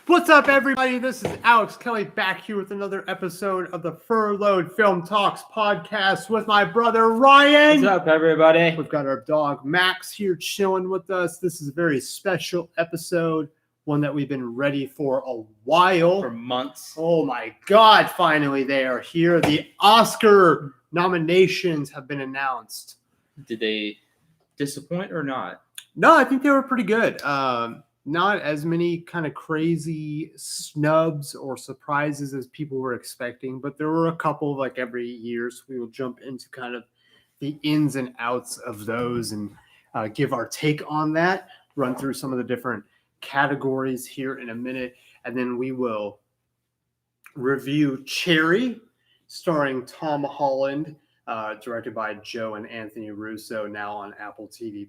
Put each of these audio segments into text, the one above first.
What's up, everybody? This is Alex Kelly back here with another episode of the Furloughed Film Talks podcast with my brother Ryan. What's up, everybody? We've got our dog Max here chilling with us. This is a very special episode, one that we've been ready for a while. For months. Oh my God, finally they are here. The Oscar nominations have been announced. Did they disappoint or not? No, I think they were pretty good. Not as many kind of crazy snubs or surprises as people were expecting, but there were a couple like every year. So we will jump into kind of the ins and outs of those and give our take on that, run through some of the different categories here in a minute. And then we will review Cherry, starring Tom Holland, directed by Joe and Anthony Russo, now on Apple TV+.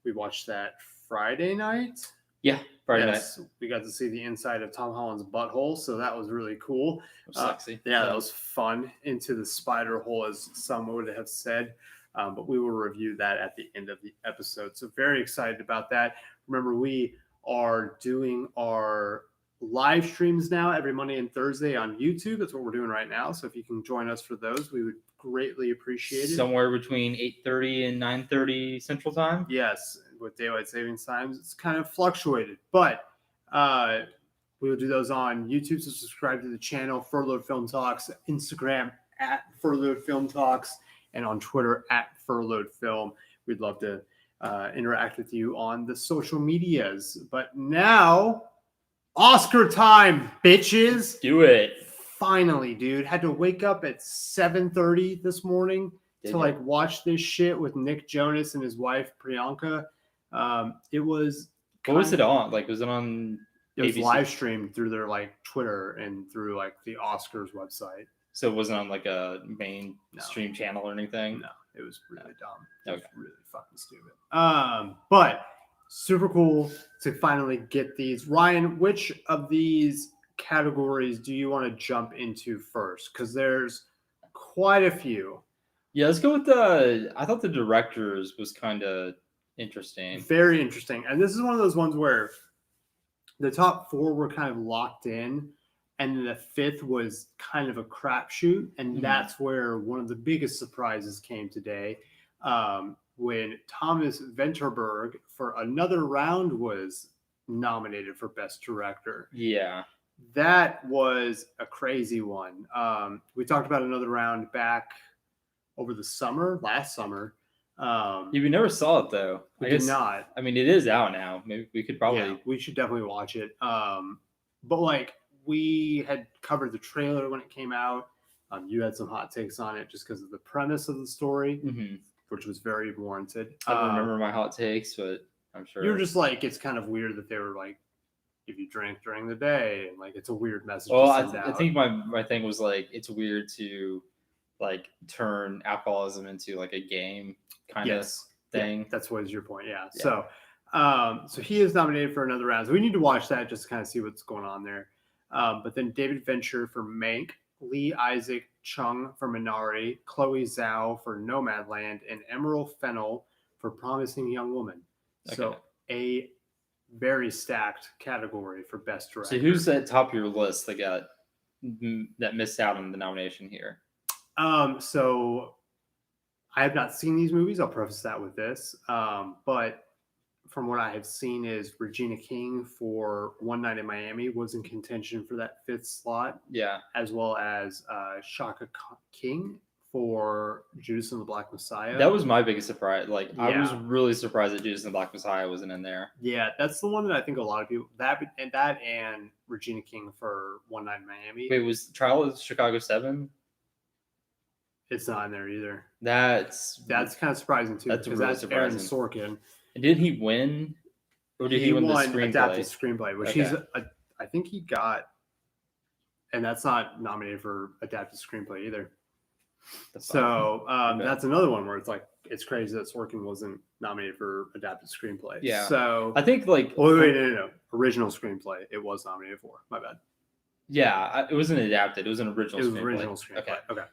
We watched that Friday night. Yeah, Friday night. We got to see the inside of Tom Holland's butthole, so that was really cool. Sexy. Yeah, that was fun. Into the spider hole, as some would have said. But we will review that at the end of the episode. So very excited about that. Remember, we are doing our live streams now every Monday and Thursday on YouTube. That's what we're doing right now. So if you can join us for those, we would greatly appreciate it. Somewhere between 8:30 and 9:30 Central Time. Yes, with daylight savings times, it's kind of fluctuated, but we will do those on YouTube. So subscribe to the channel, Furloughed Film Talks, Instagram at Furloughed Film Talks, and on Twitter at Furloughed Film. We'd love to interact with you on the social medias. But now, Oscar time, bitches. Do it. Finally, dude. Had to wake up at 7:30 this morning to like watch this shit with Nick Jonas and his wife Priyanka. It was. What was it on? Like, was it on? It was ABC? live streamed through their like Twitter and through like the Oscars website. So it wasn't on like a main stream channel or anything. No, it was really dumb. It Okay. was really fucking stupid. But super cool to finally get these. Ryan, which of these categories do you want to jump into first? Because there's quite a few. Yeah, let's go with the. I thought the directors was kind of interesting. Very interesting. And this is one of those ones where the top four were kind of locked in, and the fifth was kind of a crapshoot. And that's where one of the biggest surprises came today, when Thomas Vinterberg for Another Round was nominated for Best Director. Yeah. That was a crazy one. We talked about Another Round back over the summer, last summer. Yeah, we never saw it though. We did not. I mean, it is out now. Maybe we could probably. Yeah, we should definitely watch it. But like we had covered the trailer when it came out. You had some hot takes on it just because of the premise of the story, which was very warranted. I don't remember my hot takes, but I'm sure. You were just like, it's kind of weird that they were like, if you drink during the day, and like it's a weird message. Well, I think my thing was like, it's weird to like turn alcoholism into like a game kind of thing. Yeah, that's what is your point. Yeah. So he is nominated for Another Round. So we need to watch that just to kind of see what's going on there. But then David Fincher for Mank, Lee Isaac Chung for Minari, Chloe Zhao for Nomadland, and Emerald Fennell for Promising Young Woman. Okay. So a very stacked category for Best Director. So who's at top of your list that missed out on the nomination here? So I have not seen these movies. I'll preface that with this. But from what I have seen is Regina King for One Night in Miami was in contention for that fifth slot. Yeah. As well as Shaka King for Judas and the Black Messiah. That was my biggest surprise. Like, I was really surprised that Judas and the Black Messiah wasn't in there. Yeah, that's the one that I think a lot of people that and Regina King for One Night in Miami. Wait, was Trial of Chicago 7? It's not in there either. That's kind of surprising too. That's really surprising. Aaron Sorkin. And did he win? Or did he win the screenplay? Adapted screenplay, which I think he got, and that's not nominated for adapted screenplay either. So that's another one where it's like it's crazy that Sorkin wasn't nominated for adapted screenplay. Yeah. So I think like no. Original screenplay it was nominated for. My bad. Yeah, it wasn't adapted. It was an original. It was original screenplay. Okay.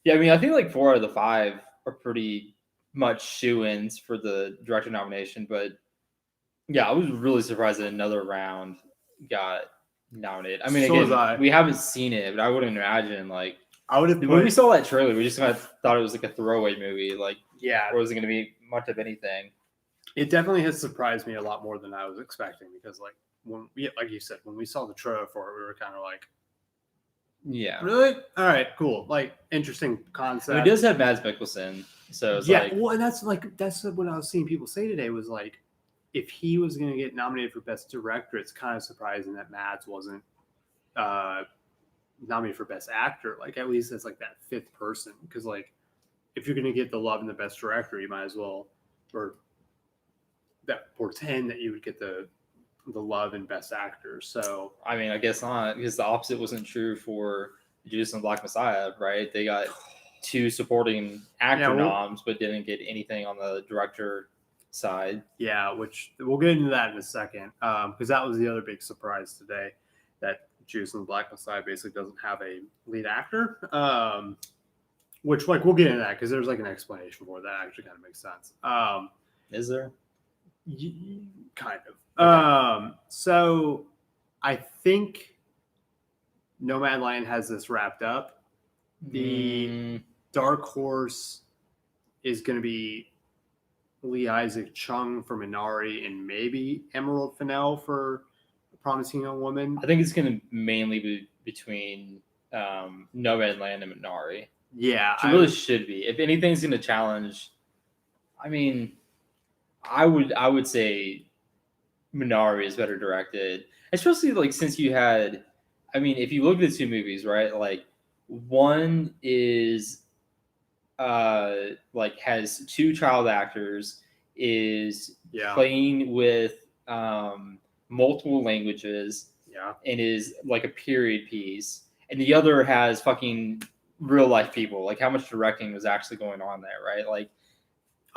Yeah, I mean, I think like 4 out of the 5 are pretty much shoo-ins for the director nomination, but Yeah, I was really surprised that Another Round got nominated. I mean, So was again, I. we haven't seen it, but I wouldn't imagine like I would have when we put. saw that trailer, we just kind of thought it was like a throwaway movie, like Yeah, or wasn't going to be much of anything. it definitely has surprised me a lot more than I was expecting because, like, like you said, when we saw the trailer for it, we were kind of like, Yeah, really? All right, cool. Like, interesting I mean, concept. it does have Mads Mikkelsen, so it's Yeah, like well, and that's what I was seeing people say today was like, if he was going to get nominated for Best Director, it's kind of surprising that Mads wasn't uh, nominated for Best Actor. Like, at least as like that fifth person, because like, if you're going to get the love and the Best Director, you might as well, or that portend that you would get the love and Best Actor. So I mean, I guess not because the opposite wasn't true for Judas and Black Messiah, right? They got 2 supporting actor Yeah, well- noms, but didn't get anything on the director side. yeah, which we'll get into that in a second, because that was the other big surprise today, that Judas and the Black Messiah basically doesn't have a lead actor. Which like we'll get into that because there's like an explanation for it that actually kind of makes sense. Is there? Kind of. Okay. So I think Nomadland has this wrapped up. The Dark Horse is going to be Lee Isaac Chung for Minari and maybe Emerald Fennell for Promising Young Woman. I think it's going to mainly be between Nomadland and Minari. Yeah, It really should be. If anything's going to challenge, I mean, I would say Minari is better directed, especially like since you had. I mean, if you look at the 2 movies, right? Like one is like has 2 child actors, is playing with multiple languages, and is like a period piece, and the other has fucking real life people. Like how much directing was actually going on there, right? Like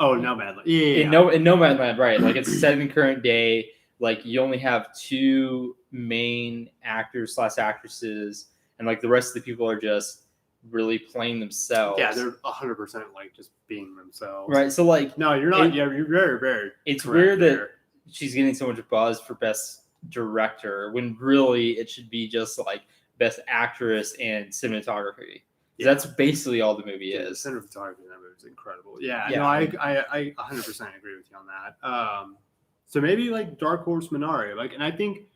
Nomadland. in Nomadland, right? Like it's set in current day. Like you only have 2 main actors / actresses, and like the rest of the people are just really playing themselves. Yeah, they're 100% like just being themselves. Right. So like, no, you're not. You're very, very. It's weird that she's getting so much buzz for Best Director when really it should be just like Best Actress and Cinematography. Yeah. That's basically all the movie is. The cinematography in that movie is incredible. Yeah. No, I 100% agree with you on that. So maybe like Dark Horse Minari, like, and I think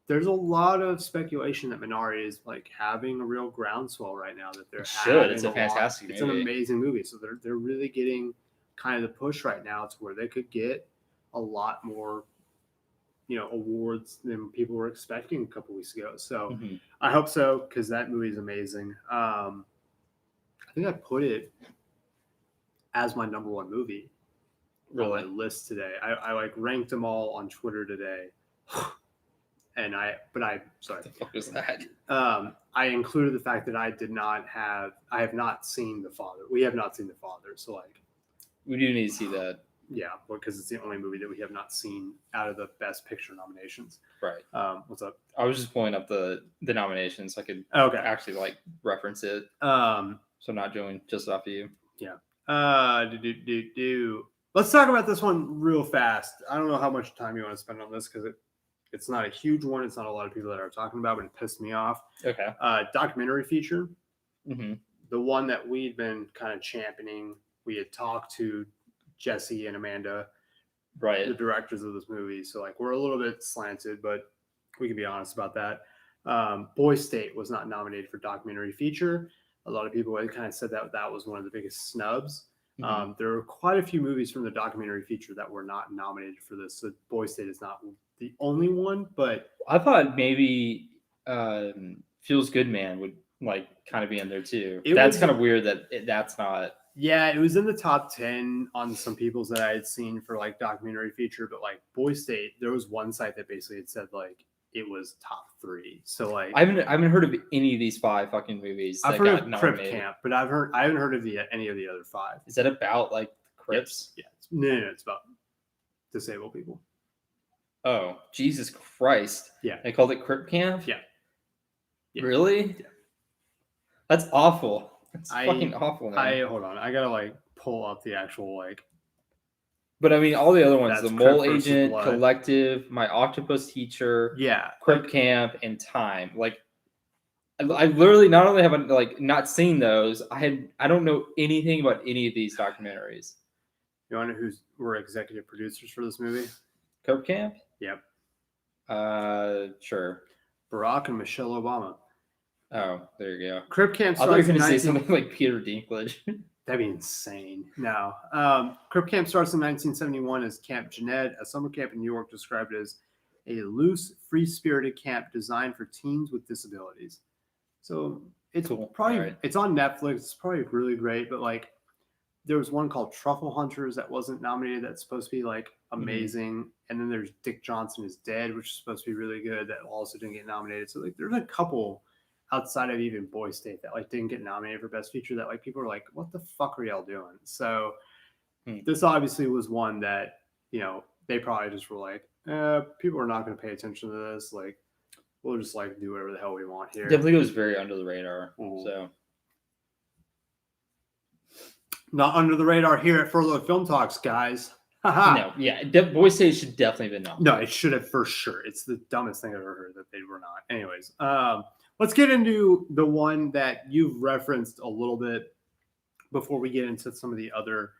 there's a lot of speculation that Minari is like having a real groundswell right now. That they're It's a fantastic movie. It's an amazing movie. So they're really getting kind of the push right now to where they could get a lot more, awards than people were expecting a couple weeks ago. So I hope so because that movie is amazing. I think I put it as my number 1 movie on my list today. I like ranked them all on Twitter today. And sorry. What the fuck was that? I included the fact that I have not seen The Father. We have not seen The Father. So like, we do need to see that. Yeah, because it's the only movie that we have not seen out of the Best Picture nominations. Right. What's up? I was just pulling up the nominations so I could actually like reference it. So I'm not doing just off of you. Yeah. Let's talk about this one real fast. I don't know how much time you want to spend on this because it's not a huge one. It's not a lot of people that are talking about, but it pissed me off. Okay. Documentary feature. Mm-hmm. The one that we'd been kind of championing. We had talked to Jesse and Amanda, right, the directors of this movie. So like we're a little bit slanted, but we can be honest about that. Boy State was not nominated for documentary feature. A lot of people had kind of said that was one of the biggest snubs. Mm-hmm. There were quite a few movies from the documentary feature that were not nominated for this. So Boy State is not the only one, but I thought maybe Feels Good Man would like kind of be in there too. That's kind of weird that that's not. Yeah, it was in the top 10 on some people's that I had seen for like documentary feature, but like Boy State, there was one site that basically had said like it was top 3. So like I haven't heard of any of these 5 fucking movies. I've heard of Crip Camp, but I haven't heard of any of the other 5. Is that about like Crips? Yes. Yeah. No, it's about disabled people. Oh, Jesus Christ. Yeah. They called it Crip Camp? Yeah. Really? Yeah. That's awful. It's fucking awful, man. Hold on. I gotta like pull up the actual like But I mean, all the other ones: That's The Mole Crip versus Agent, Blood. Collective, My Octopus Teacher, Crip Camp, and Time. Like, I literally not only have like not seen those, I don't know anything about any of these documentaries. You want to know who were executive producers for this movie? Crip Camp. Yep. Sure. Barack and Michelle Obama. Oh, there you go. Crip Camp starts. I thought you were going to say something like Peter Dinklage. That'd be insane. No. Crip Camp starts in 1971 as Camp Jeanette, a summer camp in New York described as a loose, free-spirited camp designed for teens with disabilities. So it's cool. Probably it's on Netflix. It's probably really great, but like there was one called Truffle Hunters that wasn't nominated. That's supposed to be like amazing. Mm-hmm. And then there's Dick Johnson is Dead, which is supposed to be really good. That also didn't get nominated. So like there's a couple outside of even Boy State that like didn't get nominated for Best Feature that like people are like, what the fuck are y'all doing? So this obviously was one that, you know, they probably just were like, people are not going to pay attention to this. Like, we'll just like do whatever the hell we want here. Definitely goes very under the radar. Mm-hmm. So not under the radar here at Furloughed Film Talks, guys. No, yeah, Boy State should definitely have been nominated. No, it should have for sure. It's the dumbest thing I've ever heard that they were not. Anyways, let's get into the one that you've referenced a little bit before we get into some of the other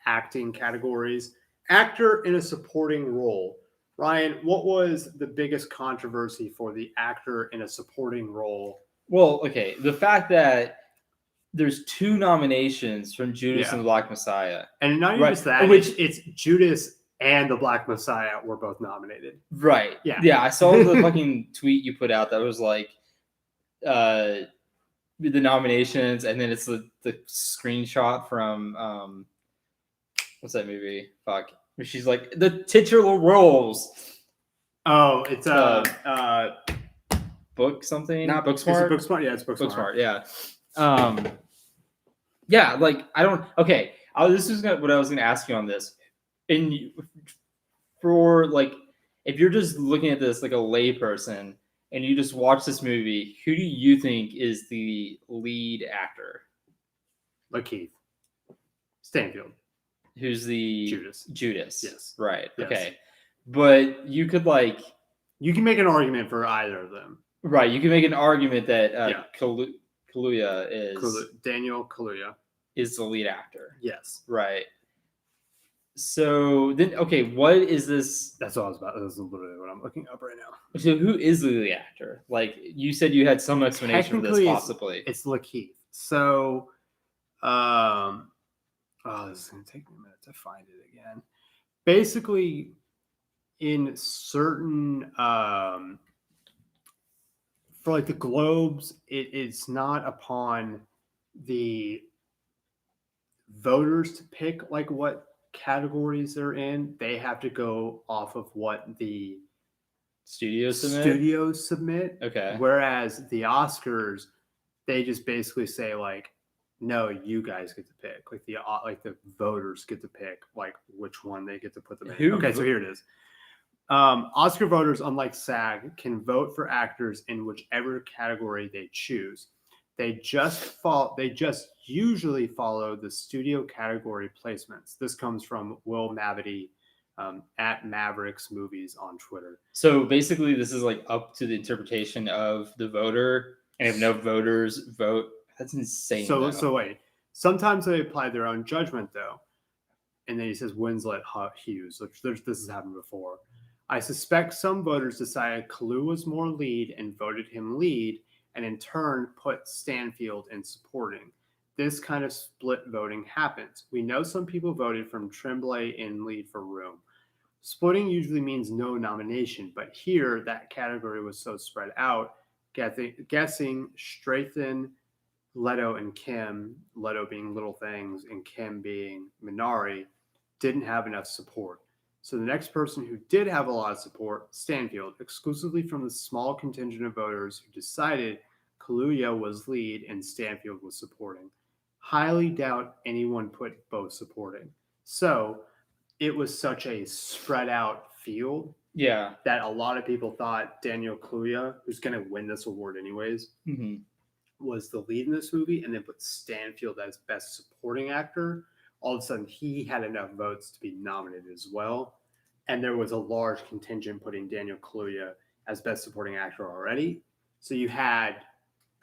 acting categories. Actor in a supporting role. Ryan, what was the biggest controversy for the actor in a supporting role? Well, okay, the fact that there's 2 nominations from Judas and the Black Messiah. And not even just that, which it's Judas and the Black Messiah were both nominated. Right. Yeah. Yeah, I saw the fucking tweet you put out that was like the nominations, and then it's the screenshot from what's that movie? Fuck. She's like, the titular roles. Oh, it's Book something? Not Booksmart? Booksmart? Yeah, it's Booksmart. Yeah. Yeah, like I don't. Okay, this is what I was going to ask you on this. For like, if you're just looking at this like a lay person and you just watch this movie, who do you think is the lead actor? Lakeith Stanfield. Who's the Judas? Yes. Right. Yes. Okay. But you could like, you can make an argument for either of them. Right. You can make an argument that Kaluuya is Daniel Kaluuya is the lead actor. Yes. Right. So then, okay, what is this? That's what I was about. This is literally what I'm looking up right now. So who is the lead actor? Like you said, you had some explanation for this. Possibly, it's Lakeith. So, this is gonna take me a minute to find it again. Basically, in certain for like the Globes, it's not upon the voters to pick like what categories they're in. They have to go off of what the studios submit. Okay. Whereas the Oscars, they just basically say like, no, you guys get to pick. Like the voters get to pick like which one they get to put them in. Okay, so here it is. Oscar voters, unlike SAG, can vote for actors in whichever category they choose. They just usually follow the studio category placements. This comes from Will Mavity at Mavericks Movies on Twitter. So basically, this is like up to the interpretation of the voter, and if no voters vote, that's insane. So wait. Sometimes they apply their own judgment though, and then he says Winslet Hughes. Which this has happened before. I suspect some voters decided Kalu was more lead and voted him lead, and in turn put Stanfield in supporting. This kind of split voting happens. We know some people voted from Tremblay in lead for Room. Splitting usually means no nomination, but here that category was so spread out, guessing Strathen, Leto, and Kim, Leto being Little Things and Kim being Minari, didn't have enough support. So the next person who did have a lot of support, Stanfield, exclusively from the small contingent of voters who decided Kaluuya was lead and Stanfield was supporting. Highly doubt anyone put both supporting. So it was such a spread out field that a lot of people thought Daniel Kaluuya, who's going to win this award anyways, was the lead in this movie, and then put Stanfield as best supporting actor, all of a sudden he had enough votes to be nominated as well. And there was a large contingent putting Daniel Kaluuya as Best Supporting Actor already. So you had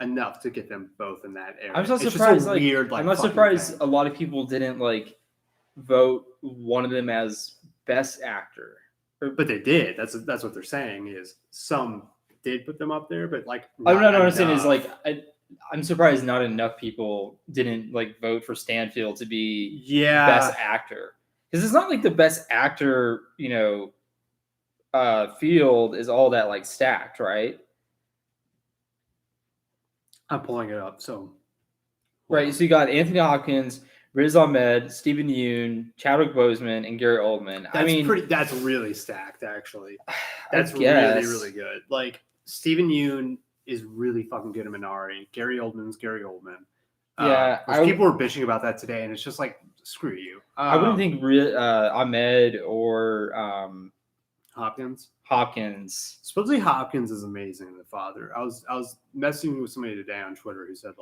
enough to get them both in that area. I'm so It's surprised. just a weird, I'm not fucking surprised thing. a lot of people didn't vote one of them as Best Actor. But they did. That's what they're saying is some did put them up there, but I'm not understanding is I'm surprised not enough people didn't vote for Stanfield to be Best Actor, because it's not like the Best Actor field is all that stacked, right? I'm pulling it up. So right, so you got Anthony Hopkins, Riz Ahmed, Stephen Yeun, Chadwick Boseman, and Gary Oldman. That's really stacked, actually. That's really, really good. Stephen Yeun is really fucking good in Minari. Gary Oldman's Gary Oldman. Yeah, people were bitching about that today, and it's just screw you. I wouldn't think Ahmed or Hopkins. Supposedly Hopkins is amazing in The Father. I was messaging with somebody today on Twitter who said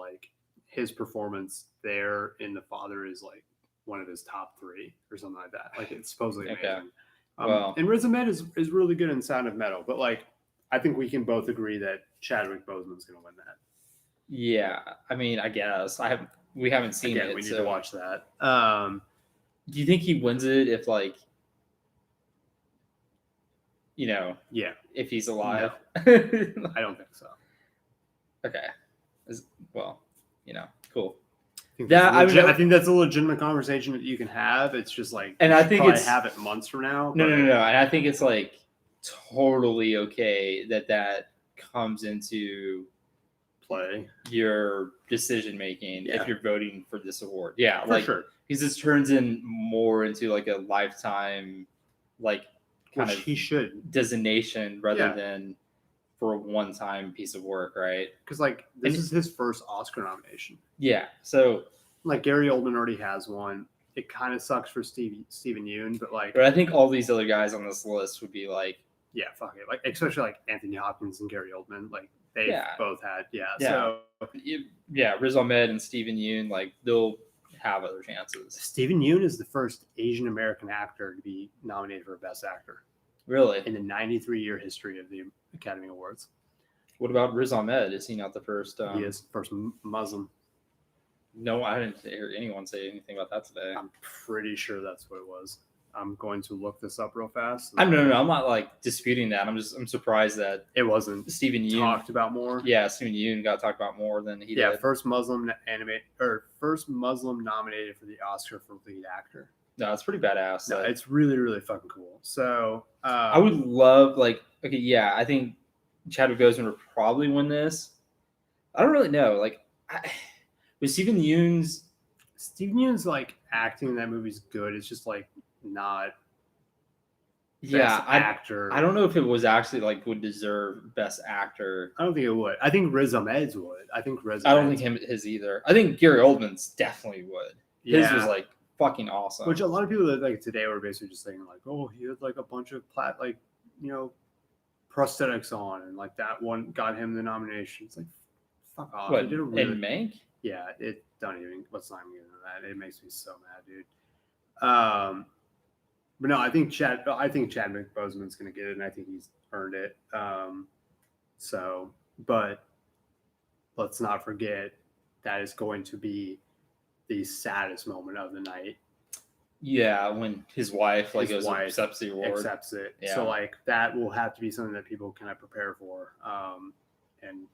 his performance there in The Father is one of his top 3 or something like that. It's supposedly amazing. Well, and Riz Ahmed is really good in Sound of Metal, but I think we can both agree that Chadwick Boseman's going to win that. Yeah, I guess we haven't seen it. We need to watch that. Do you think he wins it if if he's alive? No. I don't think so. Okay. Cool. I think that's a legitimate conversation that you can have. It's just and I think it's have it months from now. No. And I think it's totally okay that comes into play your decision making if you're voting for this award. Yeah, for sure. Because this turns in more into a lifetime kind of he should designation rather than for a one-time piece of work, right? Because this is his first Oscar nomination. Yeah, so Gary Oldman already has one. It kind of sucks for Stephen Yeun, but but I think all these other guys on this list would be yeah, fuck it. Especially Anthony Hopkins and Gary Oldman, they both had So Riz Ahmed and Stephen Yeun, they'll have other chances. Stephen Yeun is the first Asian American actor to be nominated for Best Actor. Really? In the 93-year history of the Academy Awards. What about Riz Ahmed? Is he not the first? He is first Muslim. No, I didn't hear anyone say anything about that today. I'm pretty sure that's what it was. I'm going to look this up real fast. No, I'm not disputing that. I'm surprised that it wasn't Stephen Yeun talked about more. Yeah, Stephen Yeun got talked about more than he did. Yeah, first Muslim nominated for the Oscar for lead actor. No, it's pretty badass. No, it's really, really fucking cool. So I would love I think Chadwick Boseman would probably win this. I don't really know. With Stephen Yeun's acting in that movie's good. It's just not actor. I don't know if it was actually would deserve Best Actor. I don't think it would. I think Riz Ahmed's would. I don't think his either. I think Gary Oldman's definitely would. His was fucking awesome. Which a lot of people that today were basically just saying oh, he had a bunch of prosthetics on, and that one got him the nomination. It's fuck off. What, he did a really, in Mank? Yeah, let's not even get into that. It makes me so mad, dude. But no, I think Chadwick Boseman's gonna get it, and I think he's earned it. But let's not forget that is going to be the saddest moment of the night. Yeah, when his wife accepts the award. Accepts it. Yeah. So that will have to be something that people kind of prepare for. And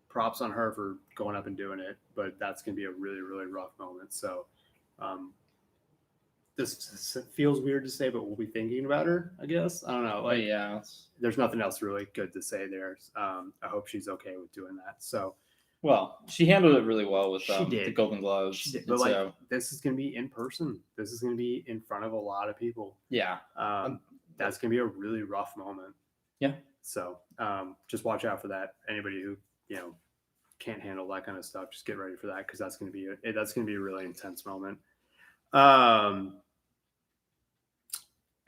props on her for going up and doing it, but that's going to be a really, really rough moment. So this feels weird to say, but we'll be thinking about her, I guess. I don't know. There's nothing else really good to say there. I hope she's okay with doing that. So, well, she handled it really well with the Golden Globes. She did. But this is going to be in person. This is going to be in front of a lot of people. Yeah. That's going to be a really rough moment. Yeah. So just watch out for that. Anybody who, can't handle that kind of stuff, just get ready for that, because that's going to be a really intense moment.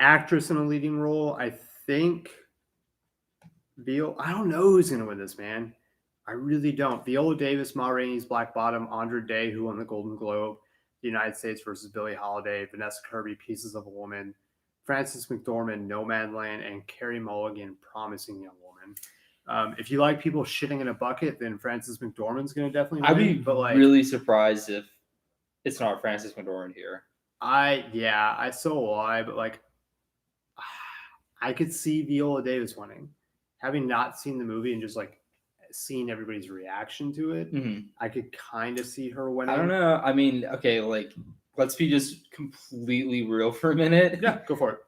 Actress in a leading role, I think I don't know who's going to win this, man. I really don't. Viola Davis, Ma Rainey's Black Bottom, Andra Day, who won the Golden Globe, The United States versus Billie Holiday, Vanessa Kirby, Pieces of a Woman, Frances McDormand, Nomadland, and Carey Mulligan, Promising Young Woman. If you like people shitting in a bucket, then Frances McDormand's going to definitely win. I'd be really surprised if it's not Frances McDormand here. I so will I, but like, I could see Viola Davis winning. Having not seen the movie and just like seeing everybody's reaction to it, I could kind of see her winning. I don't know. I mean, okay, like, let's be just completely real for a minute. Yeah, go for it.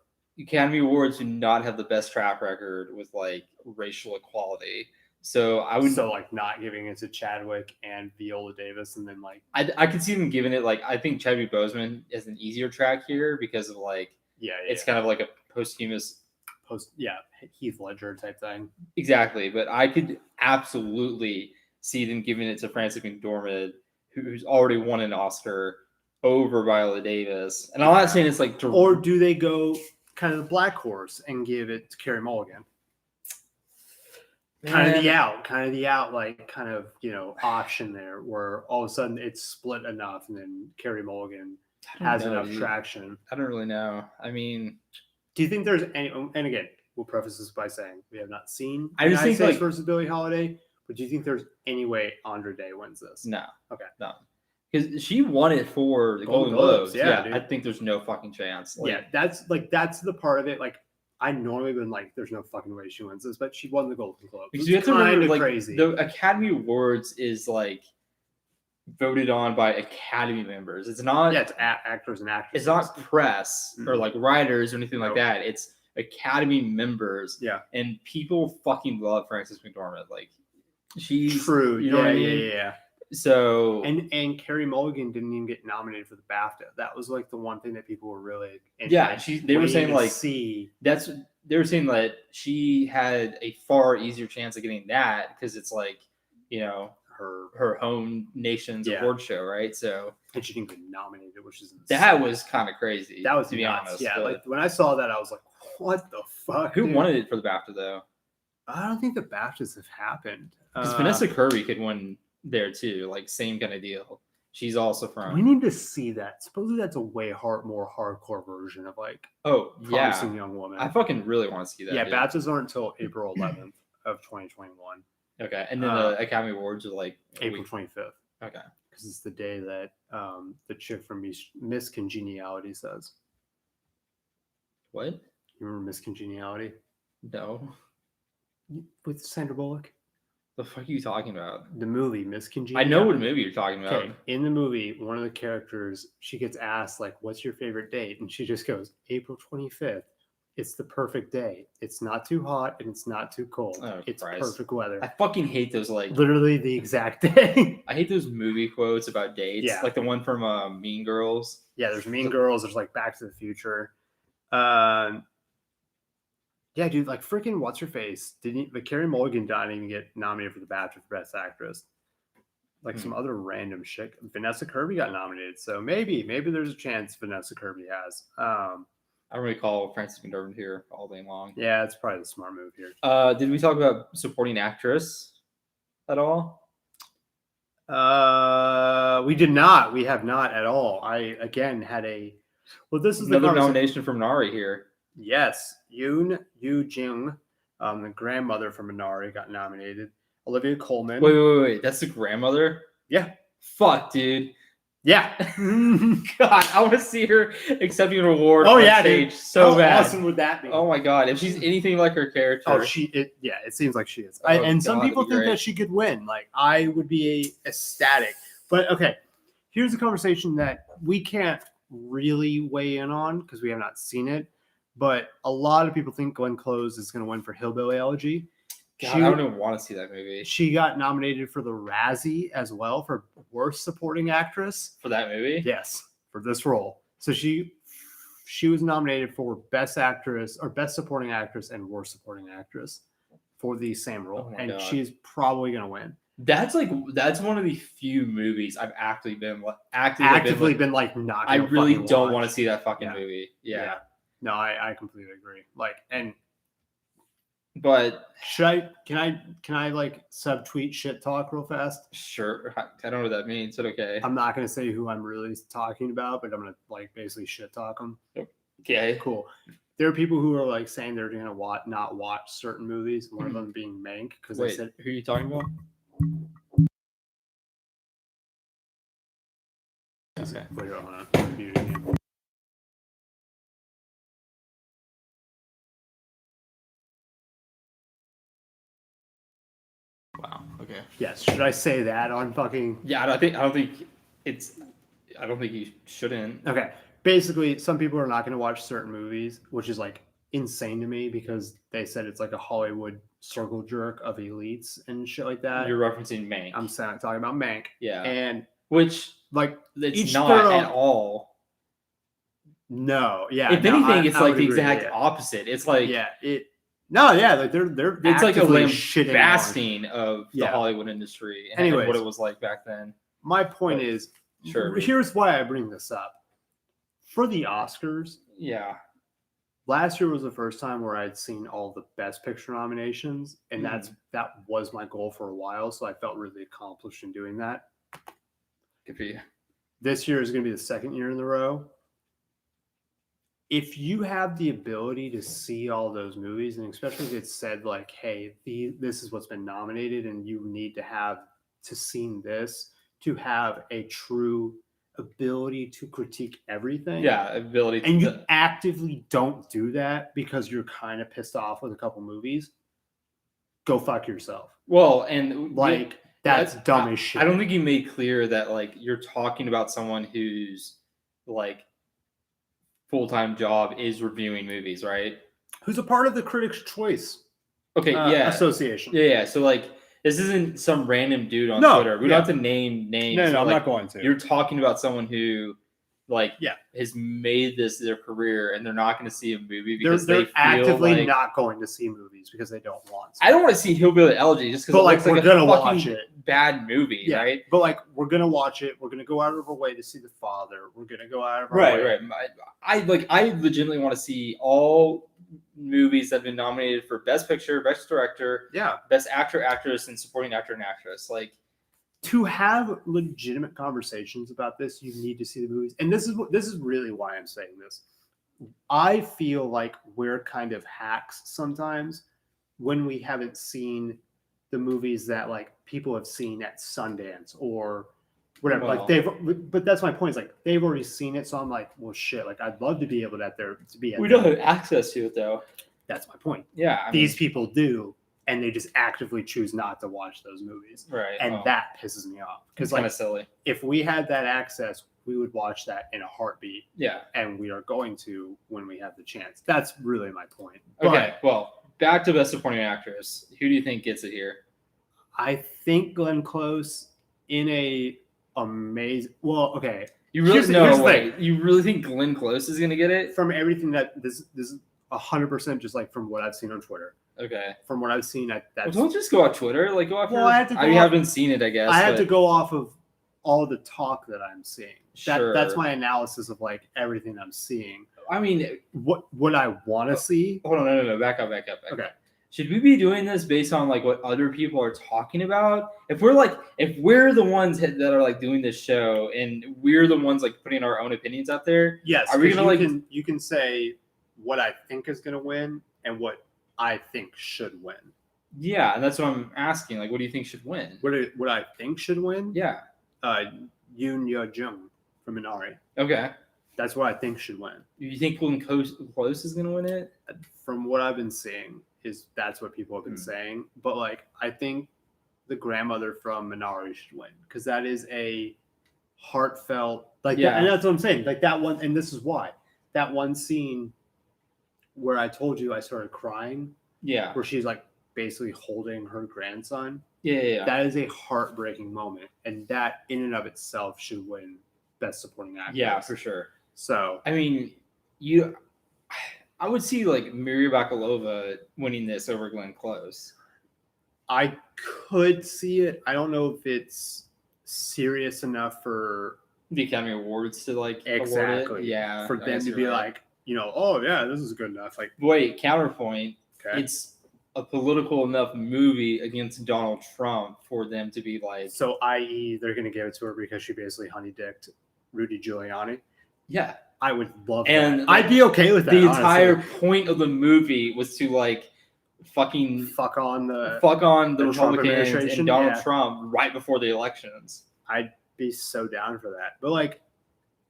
Academy Awards do not have the best track record with like racial equality. So I would like not giving it to Chadwick and Viola Davis, and then like I could see them giving it like I think Chadwick Boseman is an easier track here because of like it's kind of like a posthumous Heath Ledger type thing. Exactly, but I could absolutely see them giving it to Frances McDormand, who's already won an Oscar, over Viola Davis. And I'm not saying it's like or do they go kind of the black horse and give it to Carey Mulligan? Kind of the out, like kind of, option there where all of a sudden it's split enough and then Carey Mulligan has enough traction. I don't really know. I mean, do you think there's any, and again, we'll preface this by saying we have not seen I just think like versus Billie Holiday, but do you think there's any way Andra Day wins this? No. Okay. No. Because she won it for the Golden Globes. Yeah, I think there's no fucking chance. Like, that's the part of it. Like, I normally been like, there's no fucking way she wins this, but she won the Golden Globe. Because you have to remember, like, crazy. The Academy Awards is like voted on by Academy members. It's not. Yeah, it's actors and actresses. It's not press or like writers or anything like that. It's Academy members. Yeah, and people fucking love Frances McDormand. Like, she's true. You know what I mean? Yeah. So and Carey Mulligan didn't even get nominated for the BAFTA. That was like the one thing that people were really they were saying like they were saying that she had a far easier chance of getting that because it's like her home nation's award show, right? So and she didn't get nominated, which is insane. That was kind of crazy. That was to be honest. Yeah, like when I saw that, I was like, what the fuck? Who won it for the BAFTA though? I don't think the BAFTAs have happened. Because Vanessa Kirby could win there too, like same kind of deal. She's also from. We need to see that. Supposedly that's a way more hardcore version of like Promising Young Woman. I fucking really want to see that. Yeah, BAFTAs aren't until April 11th of 2021. Okay, and then the Academy Awards are like April 25th. Okay, because it's the day that the chick from Miss Congeniality says. What? You remember Miss Congeniality? No. With Sandra Bullock. The fuck are you talking about? The movie Miss Congeniality. I know what movie you're talking about. Okay, in the movie, one of the characters, she gets asked like, "What's your favorite date?" And she just goes, "April 25th. It's the perfect day. It's not too hot and it's not too cold. It's perfect weather." I fucking hate those literally the exact day. I hate those movie quotes about dates. Yeah, like the one from Mean Girls. Yeah, there's Mean Girls. There's like Back to the Future. Yeah, dude, like freaking what's her face? Carey Mulligan didn't even get nominated for the BAFTA for Best Actress. Like some other random shit. Vanessa Kirby got nominated, so maybe there's a chance Vanessa Kirby has. I don't really call Frances McDormand here all day long. Yeah, it's probably the smart move here. Did we talk about supporting actress at all? We did not. We have not at all. I again had this is another nomination from Minari here. Yes, Yoon Yoo-jung, the grandmother from Minari, got nominated. Olivia Colman. Wait. That's the grandmother? Yeah. Fuck, dude. Yeah. God, I want to see her accepting an award on stage dude. so bad. How awesome would that be? Oh my God. If she's anything like her character. It seems like she is. And some people think that she could win. Like, I would be ecstatic. But, okay, here's a conversation that we can't really weigh in on because we have not seen it. But a lot of people think Glenn Close is going to win for Hillbilly Elegy. God, I don't even want to see that movie. She got nominated for the Razzie as well for Worst Supporting Actress. For that movie? Yes, for this role. So she was nominated for Best Actress or Best Supporting Actress and Worst Supporting Actress for the same role. And she's probably going to win. That's one of the few movies I've actively been not. I really don't want to see that fucking movie. Yeah. No, I completely agree. Like, and But can I like subtweet shit talk real fast? Sure. I don't know what that means, but okay. I'm not gonna say who I'm really talking about, but I'm gonna like basically shit talk them. Okay. Cool. There are people who are like saying they're gonna not watch certain movies. One of them being Mank, because they said, "Who are you talking about?" Okay. Wait, hold on. Wow. Okay. Yes. Should I say that on fucking? Yeah, I don't think you shouldn't. Okay. Basically, some people are not going to watch certain movies, which is like insane to me because they said it's like a Hollywood circle jerk of elites and shit like that. You're referencing Mank. I'm talking about Mank. Yeah. And which like it's not at all. No. Yeah. If anything, it's like the exact opposite. It's like like they're it's like a lambasting of the Hollywood industry and what it was like back then. My point is, here's why I bring this up. For the Oscars, last year was the first time where I'd seen all the Best Picture nominations, and that was my goal for a while, so I felt really accomplished in doing that. Good for you. This year is going to be the second year in a row. If you have the ability to see all those movies, and especially if it's said like, hey, this is what's been nominated, and you need to have seen this to have a true ability to critique everything. Yeah, ability. And you actively don't do that because you're kind of pissed off with a couple movies. Go fuck yourself. Well, and like that's dumb as shit. I don't think you made clear that like you're talking about someone who's like full-time job is reviewing movies, right? Who's a part of the Critics' Choice Association. Yeah. So like this isn't some random dude on Twitter. We don't have to name names. No, I'm like, not going to. You're talking about someone who has made this their career, and they're not going to see a movie because they're actively not going to see movies because they don't want to. I don't want to see Hillbilly Elegy just because like we're gonna watch it. Bad movie, right? But like we're gonna watch it. We're gonna go out of our way to see The Father. We're gonna go out of our way. Right. I legitimately want to see all movies that have been nominated for Best Picture, Best Director, Best Actor, Actress, and Supporting Actor and Actress. Like, to have legitimate conversations about this, you need to see the movies. And this is really why I'm saying this. I feel like we're kind of hacks sometimes when we haven't seen the movies that like people have seen at Sundance or whatever. But that's my point. Is like they've already seen it, so I'm like, well, shit. Like I'd love to be able to be. We don't have access to it though. That's my point. Yeah, these people do, and they just actively choose not to watch those movies. Right, and that pisses me off because kind of silly. If we had that access, we would watch that in a heartbeat. Yeah, and we are going to when we have the chance. That's really my point. Okay, well, back to Best Supporting Actress. Who do you think gets it here? I think Glenn Close in a amazing. Well, okay. You really You really think Glenn Close is gonna get it? From everything that this is 100% just like from what I've seen on Twitter. Okay. From what I've seen, that's don't just go on Twitter. Like go off. Well, I haven't seen it. I guess I have to go off of all the talk that I'm seeing. Sure. That's my analysis of like everything I'm seeing. I mean, what I want to see. Hold on, no, back up. Okay. Should we be doing this based on like what other people are talking about? If we're the ones that are like doing this show and we're the ones like putting our own opinions out there, yes, are we gonna you can say what I think is gonna win and what I think should win. Yeah, and that's what I'm asking. Like, what do you think should win? What I think should win? Yeah. Yoon Ye-jung from Minari. Okay. That's what I think should win. You think Glenn Close is gonna win it? From what I've been seeing. That's what people have been saying, but like I think the grandmother from Minari should win because that is a heartfelt and that's what I'm saying. Like that one, and this is why that one scene where I told you I started crying. Yeah, where she's like basically holding her grandson. Yeah. That is a heartbreaking moment, and that in and of itself should win Best Supporting Actress. Yeah, for sure. So I mean, I would see like Maria Bakalova winning this over Glenn Close. I could see it. I don't know if it's serious enough for the Academy Awards to like exactly award it. Yeah, for them to be like, oh yeah, this is good enough. Like, wait, counterpoint. Okay. It's a political enough movie against Donald Trump for them to be like. So, i.e., they're going to give it to her because she basically honey-dicked Rudy Giuliani? Yeah. I would love and that. I'd be okay with that. The honestly. entire point of the movie was to like fucking fuck on the Republicans and Donald Trump right before the elections. I'd be so down for that. But like,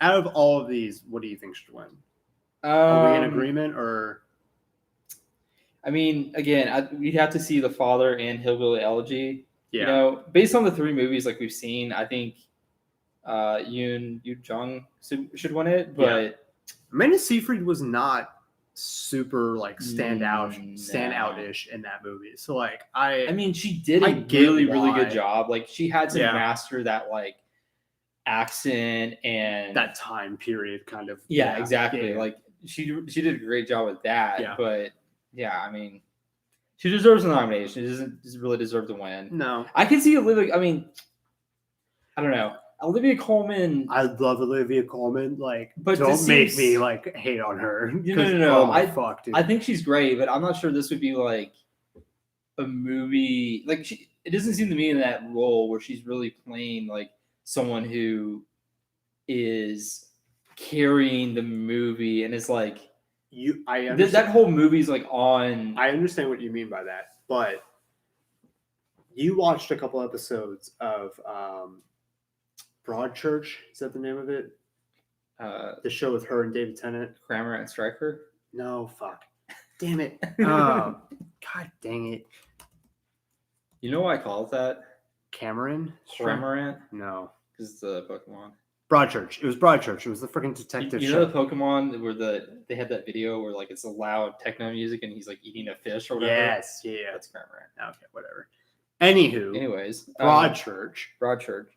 out of all of these, what do you think should win? Are we in agreement, or? I mean, again, we'd have to see The Father and Hillbilly Elegy. Yeah. You know, based on the 3 movies like we've seen, I think Yoon Jung should win it. But Amanda Seyfried was not super like standout-ish in that movie. So like, I mean, she did a really good job. Like, she had to master that like accent and that time period kind of. Yeah, exactly. Yeah. Like she did a great job with that. Yeah. But yeah, I mean, she deserves a nomination. She doesn't really deserve to win. No. I can see Olivia. I mean, I don't know. Olivia Colman. I love Olivia Colman. Like, but don't make me like hate on her. No. Fuck, dude. I think she's great, but I'm not sure this would be like a movie. Like, it doesn't seem to me in that role where she's really playing like someone who is carrying the movie and is like. I understand. That whole movie's like on. I understand what you mean by that, but you watched a couple episodes of Broadchurch. Is that the name of it? The show with her and David Tennant. Kramer and Stryker? No, fuck. Damn it. God dang it. You know why I call it that? Cameron? Cramorant? No. Because it's a Pokemon. Broadchurch. It was Broadchurch. It was the freaking detective show. You know the Pokemon where they had that video where like it's a loud techno music and he's like eating a fish or whatever? Yes, yeah. That's Cramorant. Okay, whatever. Anyways, Broadchurch.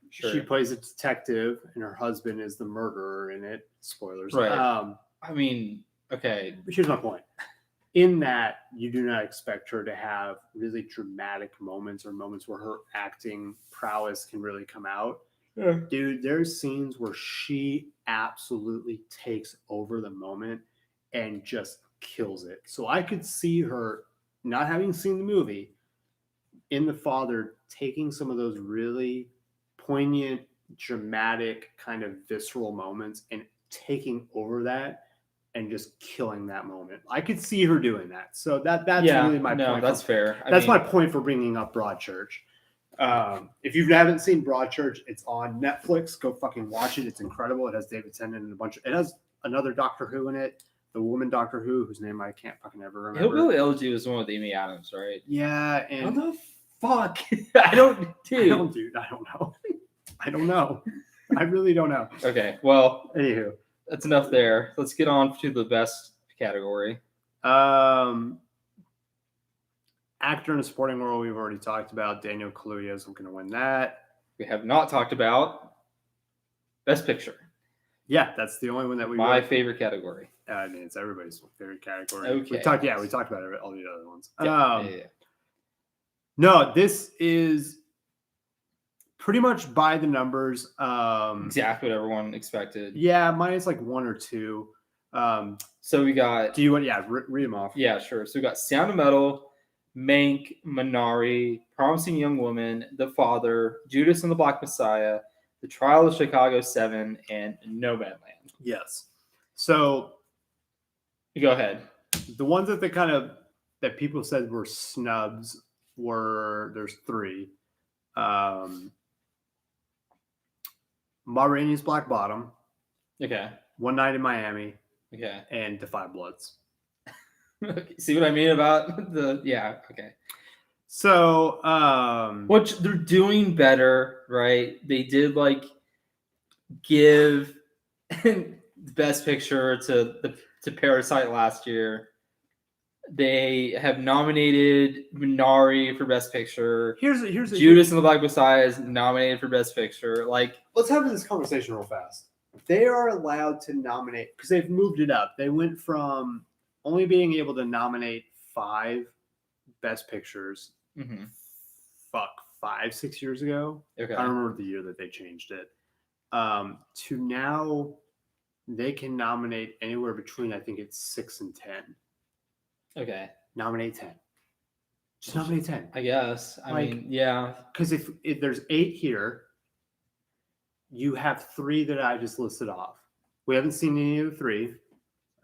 Sure. She plays a detective, and her husband is the murderer in it. Spoilers. Right. I mean, okay. Here's my point. In that, you do not expect her to have really dramatic moments or moments where her acting prowess can really come out. Yeah. Dude, there's scenes where she absolutely takes over the moment and just kills it. So I could see her, not having seen the movie, in The Father, taking some of those really poignant, dramatic, kind of visceral moments and taking over that and just killing that moment. I could see her doing that. So that's really my point. No, that's fair. That's my point for bringing up Broadchurch. If you haven't seen Broadchurch, it's on Netflix. Go fucking watch it. It's incredible. It has David Tennant and it has another Doctor Who in it. The woman Doctor Who, whose name I can't fucking ever remember. Hillbilly Elegy was one with Amy Adams, right? Yeah. And what the fuck? I don't know. I don't know. I really don't know. Okay. Well, anywho, that's enough there. Let's get on to the best category. Actor in a supporting role, we've already talked about. Daniel Kaluuya is going to win that. We have not talked about Best Picture. Yeah, that's the only one that my favorite category. I mean, it's everybody's favorite category. Okay. We talked about all the other ones. Yeah. No, this is pretty much by the numbers. Exactly what everyone expected. Yeah, minus like 1 or 2. So we got. Do you want? Yeah, read them off. Yeah, sure. So we got Sound of Metal, Mank, Minari, Promising Young Woman, The Father, Judas and the Black Messiah, The Trial of Chicago 7, and Nomadland. Yes. So go ahead. The ones that people said were snubs there's 3. Ma Rainey's Black Bottom. Okay. One Night in Miami. Okay. And Defy Bloods. Okay. See what I mean about okay. So which they're doing better, right? They did like give Best Picture to Parasite last year. They have nominated Minari for Best Picture. Here's Judas and the Black Messiah is nominated for Best Picture. Like, let's have this conversation real fast. They are allowed to nominate because they've moved it up. They went from only being able to nominate 5 Best Pictures. Mm-hmm. 5-6 years ago. Okay. I don't remember the year that they changed it. To now, they can nominate anywhere between, I think it's 6 and 10. Okay. Nominate 10. Just nominate 10. I guess. I mean, yeah. Because if there's 8 here, you have 3 that I just listed off. We haven't seen any of the 3.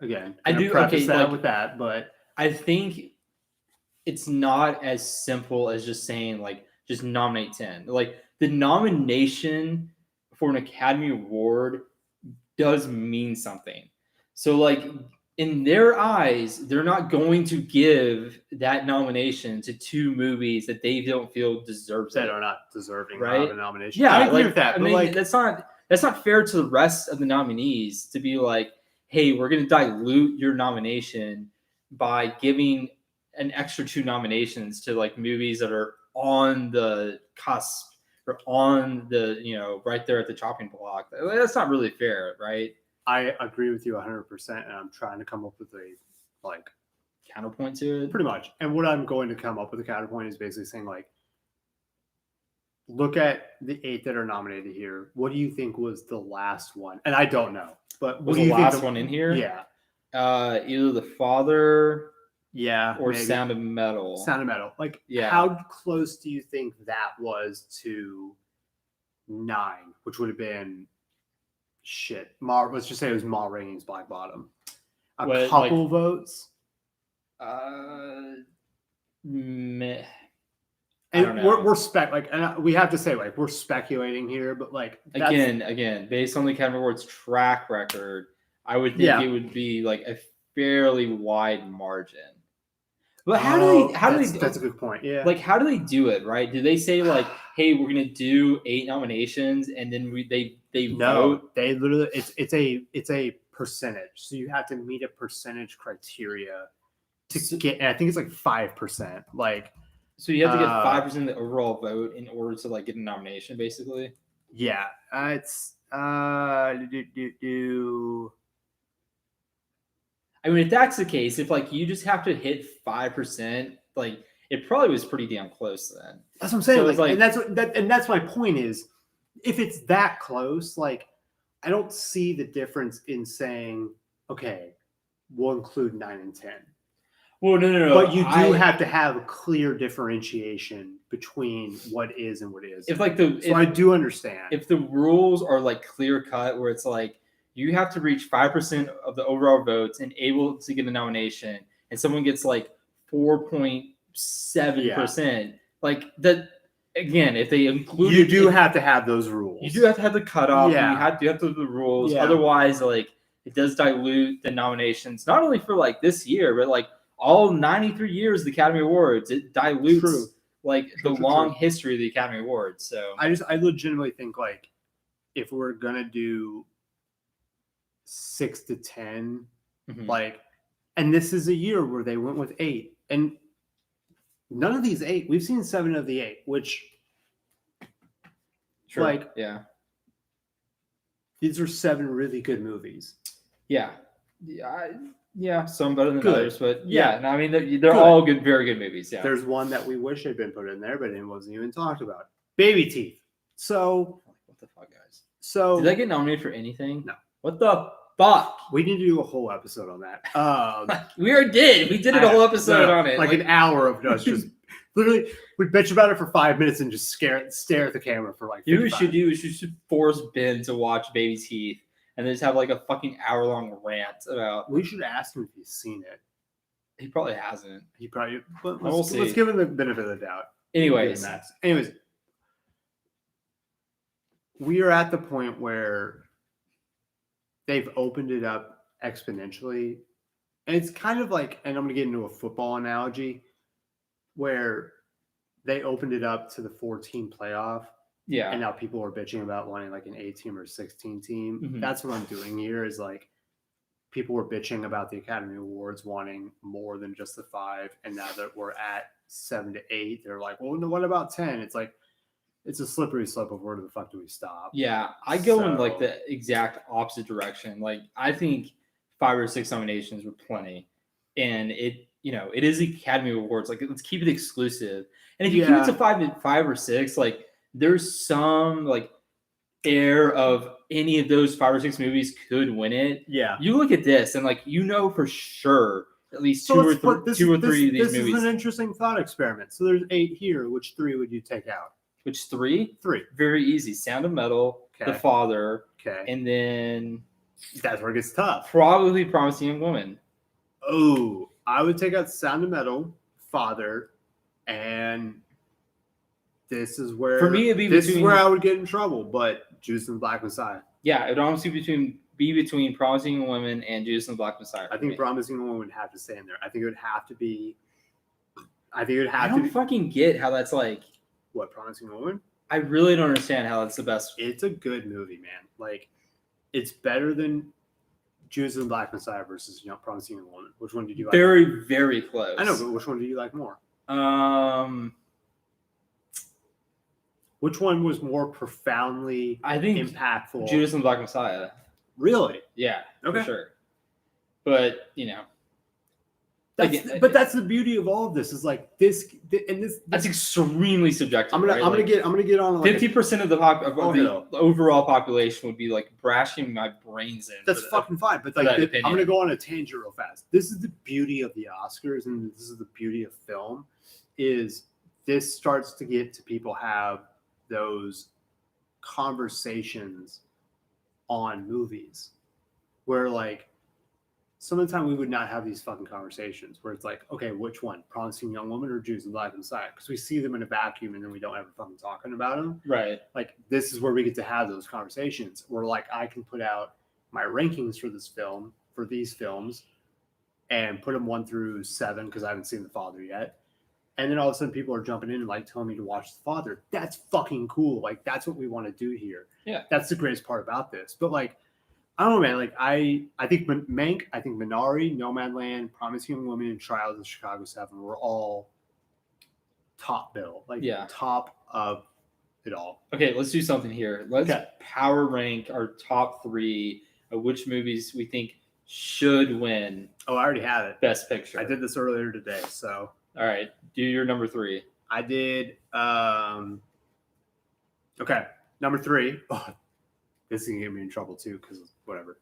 Again, I do preface that with that, but I think it's not as simple as just saying like just nominate 10. Like the nomination for an Academy Award does mean something. So like in their eyes, they're not going to give that nomination to 2 movies that they don't feel deserves that are not deserving right? of a nomination. Yeah, I agree with that. I mean, that's not fair to the rest of the nominees to be like, hey, we're going to dilute your nomination by giving an extra 2 nominations to like movies that are on the cusp or on the right there at the chopping block. That's not really fair, right? I agree with you 100%, and I'm trying to come up with a counterpoint to it. Pretty much. And what I'm going to come up with a counterpoint is basically saying like, look at the 8 that are nominated here. What do you think was the last one? And I don't know, but was the last one in here? Yeah. Either The Father, or maybe. Sound of Metal. Sound of Metal. Like, how close do you think that was to 9, which would have been let's just say it was Ma Rainey's Black Bottom. A couple votes. Meh. And we're we have to say like we're speculating here, but like again, based on the Academy Awards track record, I would think it would be like a fairly wide margin. But how do they? That's a good point. Yeah. Like, how do they do it? Right? Do they say like, "Hey, we're gonna do 8 nominations," and then they vote? They literally it's a percentage. So you have to meet a percentage criteria to get. And I think it's like 5%. Like, so you have to get 5% of the overall vote in order to like get a nomination, basically. Yeah, it's I mean, if that's the case, if like you just have to hit 5%, like it probably was pretty damn close then. That's what I'm saying. So and that's my point is, if it's that close, like I don't see the difference in saying, okay, we'll include 9 and 10. Well, no. But you do have to have a clear differentiation between what is and what isn't. I do understand. If the rules are like clear cut, where it's like, you have to reach 5% of the overall votes and able to get a nomination, and someone gets like 4.7%. Like that again, if they include, you do have to have those rules. You do have to have the cutoff. Yeah. You have to have the rules. Yeah. Otherwise, like it does dilute the nominations, not only for like this year, but like all 93 years of the Academy Awards. It dilutes the long history of the Academy Awards. So I legitimately think like if we're gonna do 6 to 10, and this is a year where they went with 8, and none of these 8, we've seen 7 of the 8, which these are 7 really good movies. Yeah, some better than others, but I mean they're all good, very good movies. Yeah, there's one that we wish had been put in there, but it wasn't even talked about. Baby Teeth. So what the fuck, guys? So did that get nominated for anything? No. What the fuck? We need to do a whole episode on that. We did a whole episode on it. Like an hour of us just literally we bitch about it for 5 minutes and just stare at the camera for like 55. We should force Ben to watch Baby Teeth and then just have like a fucking hour-long rant about. We should ask him if he's seen it. He probably hasn't. Let's give him the benefit of the doubt. Anyways, we are at the point where they've opened it up exponentially. And it's kind of like, and I'm going to get into a football analogy, where they opened it up to the 4-team playoff. Yeah. And now people are bitching about wanting like an 8-team or 16 team. Mm-hmm. That's what I'm doing here is like people were bitching about the Academy Awards wanting more than just the 5. And now that we're at 7 to 8, they're like, well, no, what about 10? It's like, it's a slippery slope of where the fuck do we stop? Yeah, I go in like the exact opposite direction. Like I think 5 or 6 nominations were plenty, and it is the Academy Awards. Like let's keep it exclusive. And if you keep it to 5 or 6, like there's some like air of any of those 5 or 6 movies could win it. Yeah, you look at this and like for sure at least two or three of these movies. This is an interesting thought experiment. So there's 8 here. Which 3 would you take out? Which 3? 3. Very easy. Sound of Metal, The Father, and then that's where it gets tough. Probably Promising Young Woman. Oh, I would take out Sound of Metal, Father, and this is where for me this is where I would get in trouble. But Judas and the Black Messiah. Yeah, it would honestly be between Promising Young Woman and Judas and the Black Messiah. I think Promising Young Woman would have to stay in there. I think it would have to be. I don't fucking get how that's like. What, Promising Young Woman? I really don't understand how that's the best. It's a good movie, man. Like, it's better than Judas and the Black Messiah versus Promising Young Woman. Which one did you like? Very, very close. I know, but which one do you like more? Which one was more profoundly impactful? Judas and the Black Messiah. Really? Yeah, for sure. But, that's the beauty of all of this is like this and this. That's extremely subjective. I'm gonna get on like 50% of the overall population would be like brashing my brains in. That's fucking fine, but like I'm gonna go on a tangent real fast. This is the beauty of the Oscars, and this is the beauty of film. Is this starts to get to people have those conversations on movies where like some of the time we would not have these fucking conversations where it's like, okay, which one, Promising Young Woman or Judas and the Black Messiah? Because we see them in a vacuum and then we don't ever fucking talking about them. Right. Like this is where we get to have those conversations where like I can put out my rankings for this film, for these films, and put them 1 through 7 because I haven't seen The Father yet. And then all of a sudden people are jumping in and like telling me to watch The Father. That's fucking cool. Like that's what we want to do here. Yeah. That's the greatest part about this. But like, I don't know, man. Like I think Mank, I think Minari, Nomadland, Promising Young Woman, and Trials of Chicago 7 were all top bill. Like top of it all. Okay, let's do something here. Let's power rank our top 3 of which movies we think should win. Oh, I already have it. Best Picture. I did this earlier today, so. All right, do your number 3. I did. Okay, number 3. Oh, this is gonna get me in trouble too, because whatever.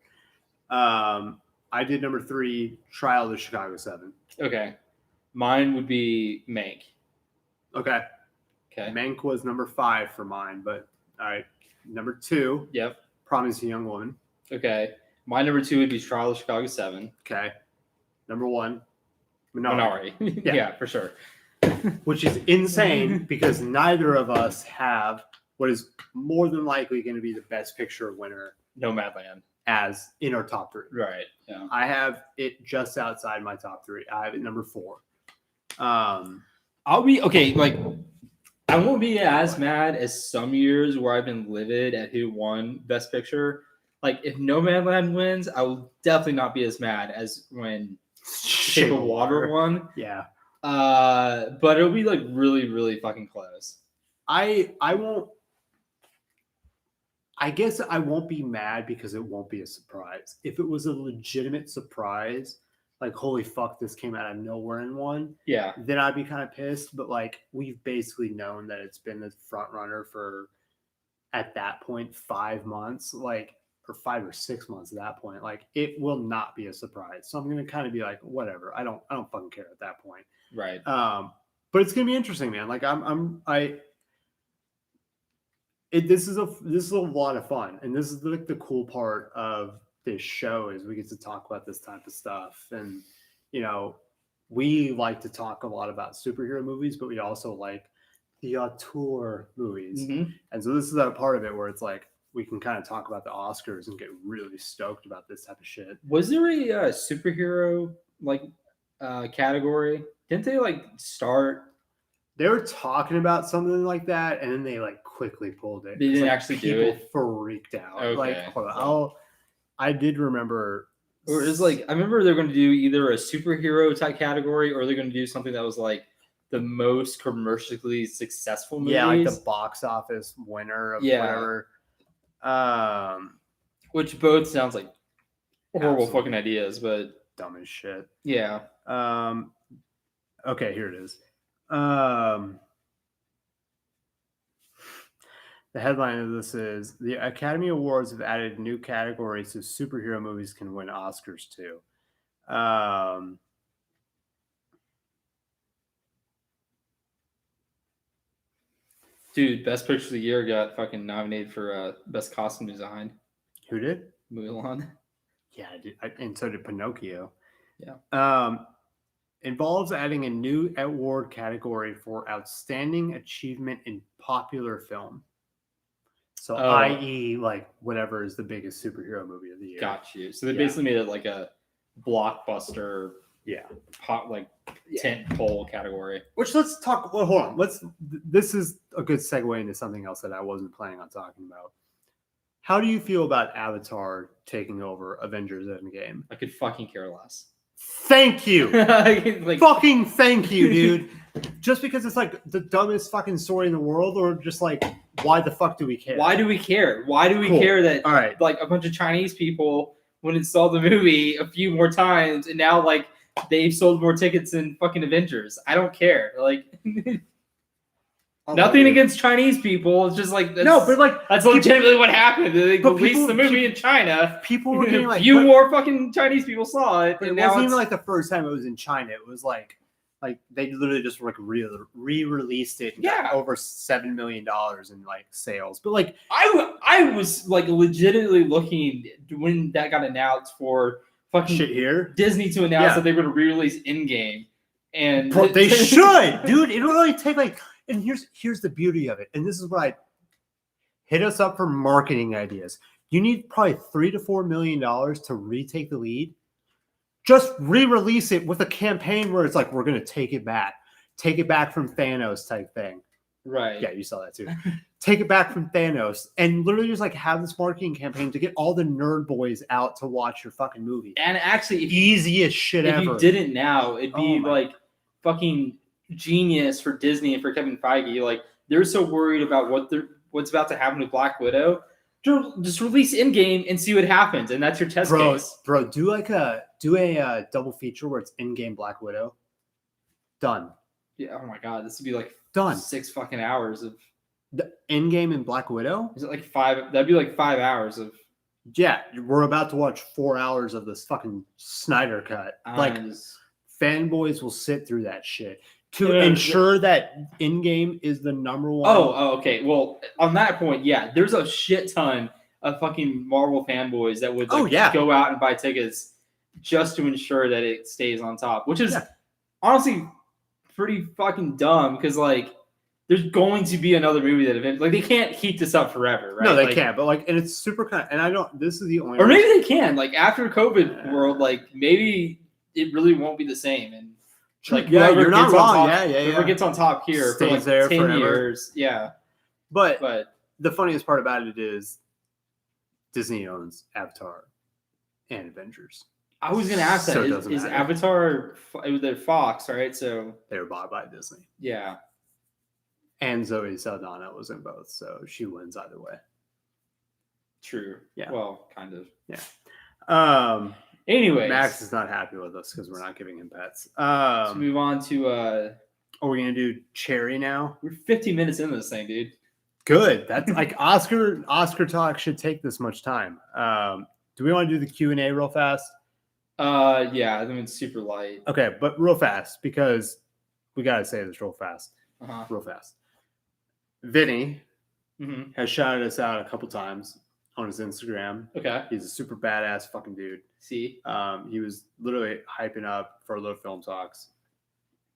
I did number 3, Trial of the Chicago 7. Okay, mine would be Mank. Okay. Mank was number 5 for mine, but all right, number 2. Yep. Promising Young Woman. Okay, my number 2 would be Trial of the Chicago 7. Okay, number 1. Minari. Yeah, for sure. Which is insane because neither of us have what is more than likely going to be the Best Picture winner, Nomadland, as in our top 3. Right. Yeah. I have it just outside my top 3. I have it number 4. I'll be okay. Like, I won't be as mad as some years where I've been livid at who won Best Picture. Like, if Nomadland wins, I will definitely not be as mad as when Shape of Water won. Yeah. But it'll be like really, really fucking close. I guess I won't be mad because it won't be a surprise. If it was a legitimate surprise, like holy fuck, this came out of nowhere and won. Yeah. Then I'd be kind of pissed. But like we've basically known that it's been the front runner for at that point 5 months, like or 5 or 6 months at that point. Like it will not be a surprise. So I'm gonna kind of be like, whatever. I don't fucking care at that point. Right. But it's gonna be interesting, man. Like this is a lot of fun, and this is like the cool part of this show is we get to talk about this type of stuff. And we like to talk a lot about superhero movies, but we also like the auteur movies. Mm-hmm. And so this is that part of it where it's like we can kind of talk about the Oscars and get really stoked about this type of shit. Was there a superhero like category? Didn't they like start? They were talking about something like that, and then they like quickly pulled it. They didn't like, actually do it. People freaked out. Okay. Like, hold on. I did remember. Or it was like I remember they're going to do either a superhero type category, or they're going to do something that was like the most commercially successful movies. Yeah, like the box office winner of whatever. Which both sounds like horrible fucking ideas, but dumb as shit. Yeah. Okay, here it is. The headline of this is the Academy Awards have added new categories so superhero movies can win Oscars too. Dude, Best Picture of the Year got fucking nominated for Best Costume Design. Who did? Mulan. Yeah, and so did Pinocchio. Yeah. Involves adding a new award category for Outstanding Achievement in Popular Film. So, i.e., like whatever is the biggest superhero movie of the year. Got you. So they basically made it like a blockbuster, tent pole category. Which let's talk. Well, hold on. This is a good segue into something else that I wasn't planning on talking about. How do you feel about Avatar taking over Avengers Endgame? I could fucking care less. Thank you. Fucking thank you, dude. Just because it's like the dumbest fucking story in the world, or just like, why the fuck do we care? Why do we care? Why do we care that like a bunch of Chinese people went and saw the movie a few more times, and now like they've sold more tickets than fucking Avengers? I don't care. Like nothing against Chinese people. It's just like that's legitimately what happened. They released the movie in China. People were getting like more fucking Chinese people saw it. But it wasn't even like the first time it was in China. It was like they literally just like re-released it and got over $7 million in like sales. But like I was like legitimately looking when that got announced for fucking shit here Disney to announce that they were going to re-release Endgame, and they should, dude. It would only take like. And here's the beauty of it. And this is what I hit us up for marketing ideas. You need probably $3 to $4 million to retake the lead. Just re-release it with a campaign where it's like, we're going to take it back from Thanos type thing. Right. Yeah, you saw that too. Take it back from Thanos and literally just like have this marketing campaign to get all the nerd boys out to watch your fucking movie. And actually, easiest shit ever. If you did it now, it'd be like fucking genius for Disney and for Kevin Feige. Like they're so worried about what's about to happen with Black Widow. Just release Endgame and see what happens, and that's your test case. Bro, do a double feature where it's Endgame Black Widow. Done. Yeah. Oh my god, this would be like done. 6 fucking hours of the Endgame and Black Widow. Is it like 5? That'd be like 5 hours of. Yeah, we're about to watch 4 hours of this fucking Snyder cut. Fanboys will sit through that shit. To ensure that Endgame is the number one. Oh, okay. Well, on that point, yeah, there's a shit ton of fucking Marvel fanboys that would go out and buy tickets just to ensure that it stays on top, which is honestly pretty fucking dumb because like there's going to be another movie that eventually they can't keep this up forever, right? No, they can't. But and it's super kind. And I don't. This is the only. Or maybe they can. Like after COVID world, maybe it really won't be the same and. Like you're not wrong. Whoever gets on top here stays for like there 10 forever. years. Yeah. But the funniest part about it is Disney owns Avatar and Avengers. I was going to ask that. Is Avatar, they're Fox, right? So they were bought by Disney. Yeah. And Zoe Saldana was in both, so she wins either way. True. Yeah. Well, kind of. Yeah. Anyway, Max is not happy with us because we're not giving him pets. Let's move on to. Are we gonna do Cherry now? We're 15 minutes into this thing, dude. Good. That's like Oscar talk should take this much time. Do we want to do the Q&A real fast? Yeah, I think it's super light. Okay, but real fast because we gotta say this real fast. Real fast. Vinny has shouted us out a couple times on his Instagram. Okay. He's a super badass fucking dude. See? He was literally hyping up Furloughed Film Talks.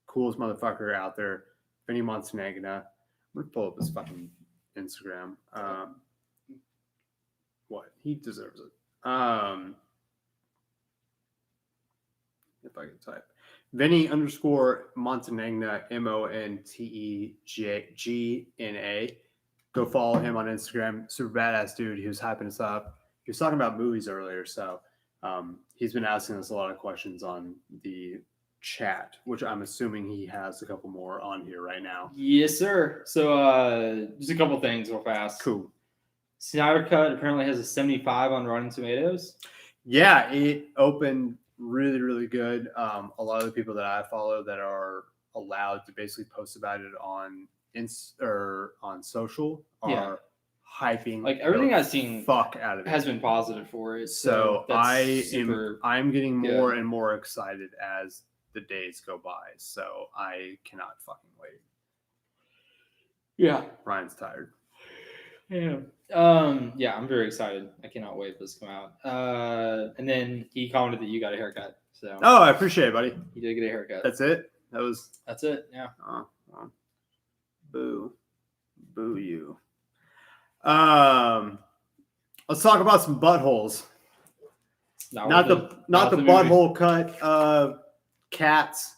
Coolest motherfucker out there. Vinny Montenegro. I'm gonna pull up his fucking Instagram. What? He deserves it. If I can type. Vinny _ Montenegro, MONTEGGNA. Go follow him on Instagram. Super badass dude. He was hyping us up. He was talking about movies earlier, so he's been asking us a lot of questions on the chat, which I'm assuming he has a couple more on here right now. Yes, sir. So just a couple things real fast. Cool. Snyder Cut apparently has a 75 on Rotten Tomatoes. Yeah, it opened really, really good. A lot of the people that I follow that are allowed to basically post about it on on social are hyping like everything I've seen fuck out of it has been positive for it. So I'm getting more and more excited as the days go by. So I cannot fucking wait. Yeah. Ryan's tired. Yeah. Yeah, I'm very excited. I cannot wait for this to come out. And then he commented that you got a haircut. So. Oh, I appreciate it, buddy. You did get a haircut. That's it? That's it, yeah. Well, boo you. Let's talk about some buttholes. Not the butthole cut Cats.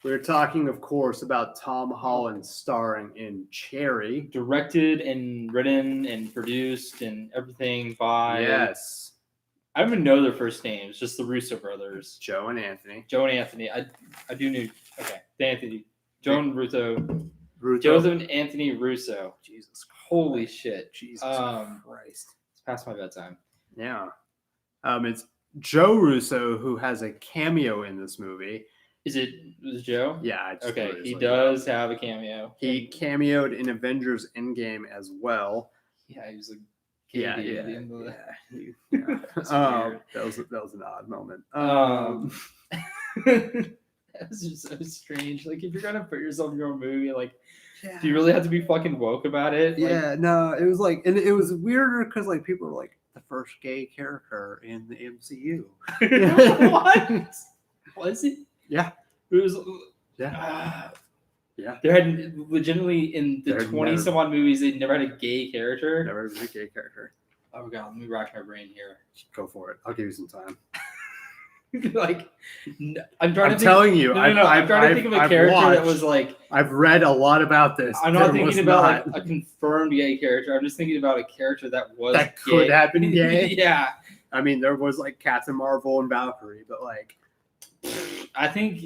We're talking, of course, about Tom Holland starring in Cherry. Directed and written and produced and everything by... Yes. I don't even know their first names, just the Russo brothers. Joe and Anthony. I do know... Okay, Anthony. Joe and Joseph and Anthony Russo. Jesus. Holy shit. Jesus Christ. It's past my bedtime. Yeah. It's Joe Russo who has a cameo in this movie. Is it Joe? Yeah. Okay, he does have a cameo. He cameoed in Avengers Endgame as well. Yeah, he was like, yeah. That was an odd moment. That was just so strange. Like, if you're gonna put yourself in your own movie, like, do you really have to be fucking woke about it? Like, yeah, no, it was like, and it was weirder because like people were like the first gay character in the MCU. What? Was it? Yeah. It was. Yeah. Yeah. There had legitimately in the 20-some-odd movies, they never had a gay character. Never had a gay character. Oh god, let me rack my brain here. Go for it. I'll give you some time. Like, I'm trying to think. Telling you, I'm trying to think of a character that was like. I've read a lot about this. I'm not thinking about like a confirmed gay character. I'm just thinking about a character that was could have been gay. Yeah. I mean, there was like Captain Marvel and Valkyrie, but like, I think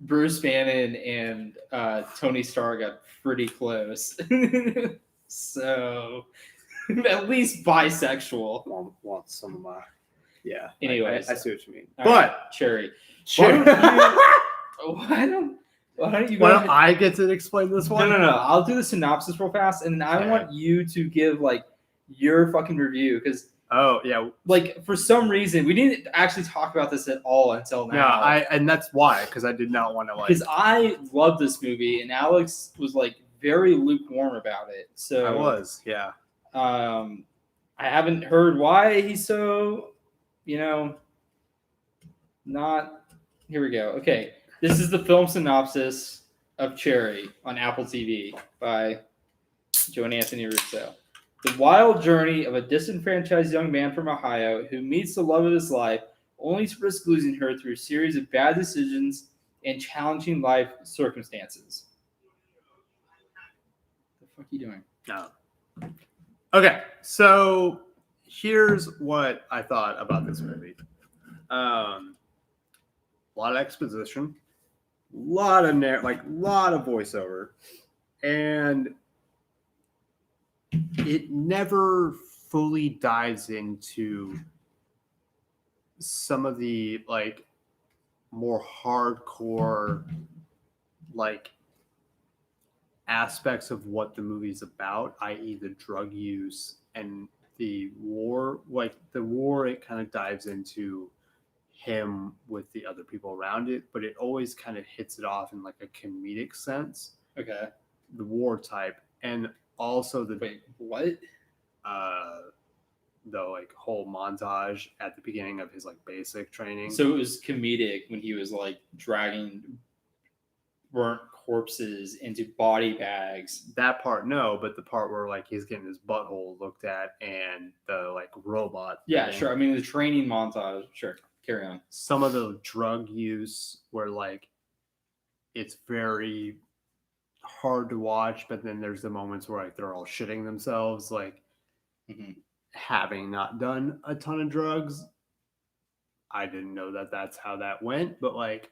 Bruce Banner and Tony Stark got pretty close. So. At least bisexual. Want some of my, yeah. Anyways, I see what you mean. But right. Cherry. Why don't I get to explain this one? No. I'll do the synopsis real fast, and then I want you to give like your fucking review because. Oh yeah. Like for some reason we didn't actually talk about this at all until now. Yeah, and that's why because I did not want to like. Because I love this movie, and Alex was like very lukewarm about it. So I was, yeah. I haven't heard why he's so, not. Here we go. Okay, this is the film synopsis of Cherry on Apple TV by Joe and Anthony Russo. The wild journey of a disenfranchised young man from Ohio who meets the love of his life, only to risk losing her through a series of bad decisions and challenging life circumstances. What the fuck are you doing? No. Okay, so here's what I thought about this movie. A lot of exposition, lot of voiceover, and it never fully dives into some of the like more hardcore like aspects of what the movie's about, i.e. the drug use and the war. Like the war, it kind of dives into him with the other people around it, but it always kind of hits it off in like a comedic sense. Okay. The war type. And also the like whole montage at the beginning of his like basic training. So it was comedic when he was like dragging burnt corpses into body bags. That part, no, but the part where like he's getting his butthole looked at and the like robot. Yeah, sure. I mean the training montage. Sure. Carry on. Some of the drug use where like it's very hard to watch, but then there's the moments where like they're all shitting themselves, like having not done a ton of drugs. I didn't know that that's how that went, but like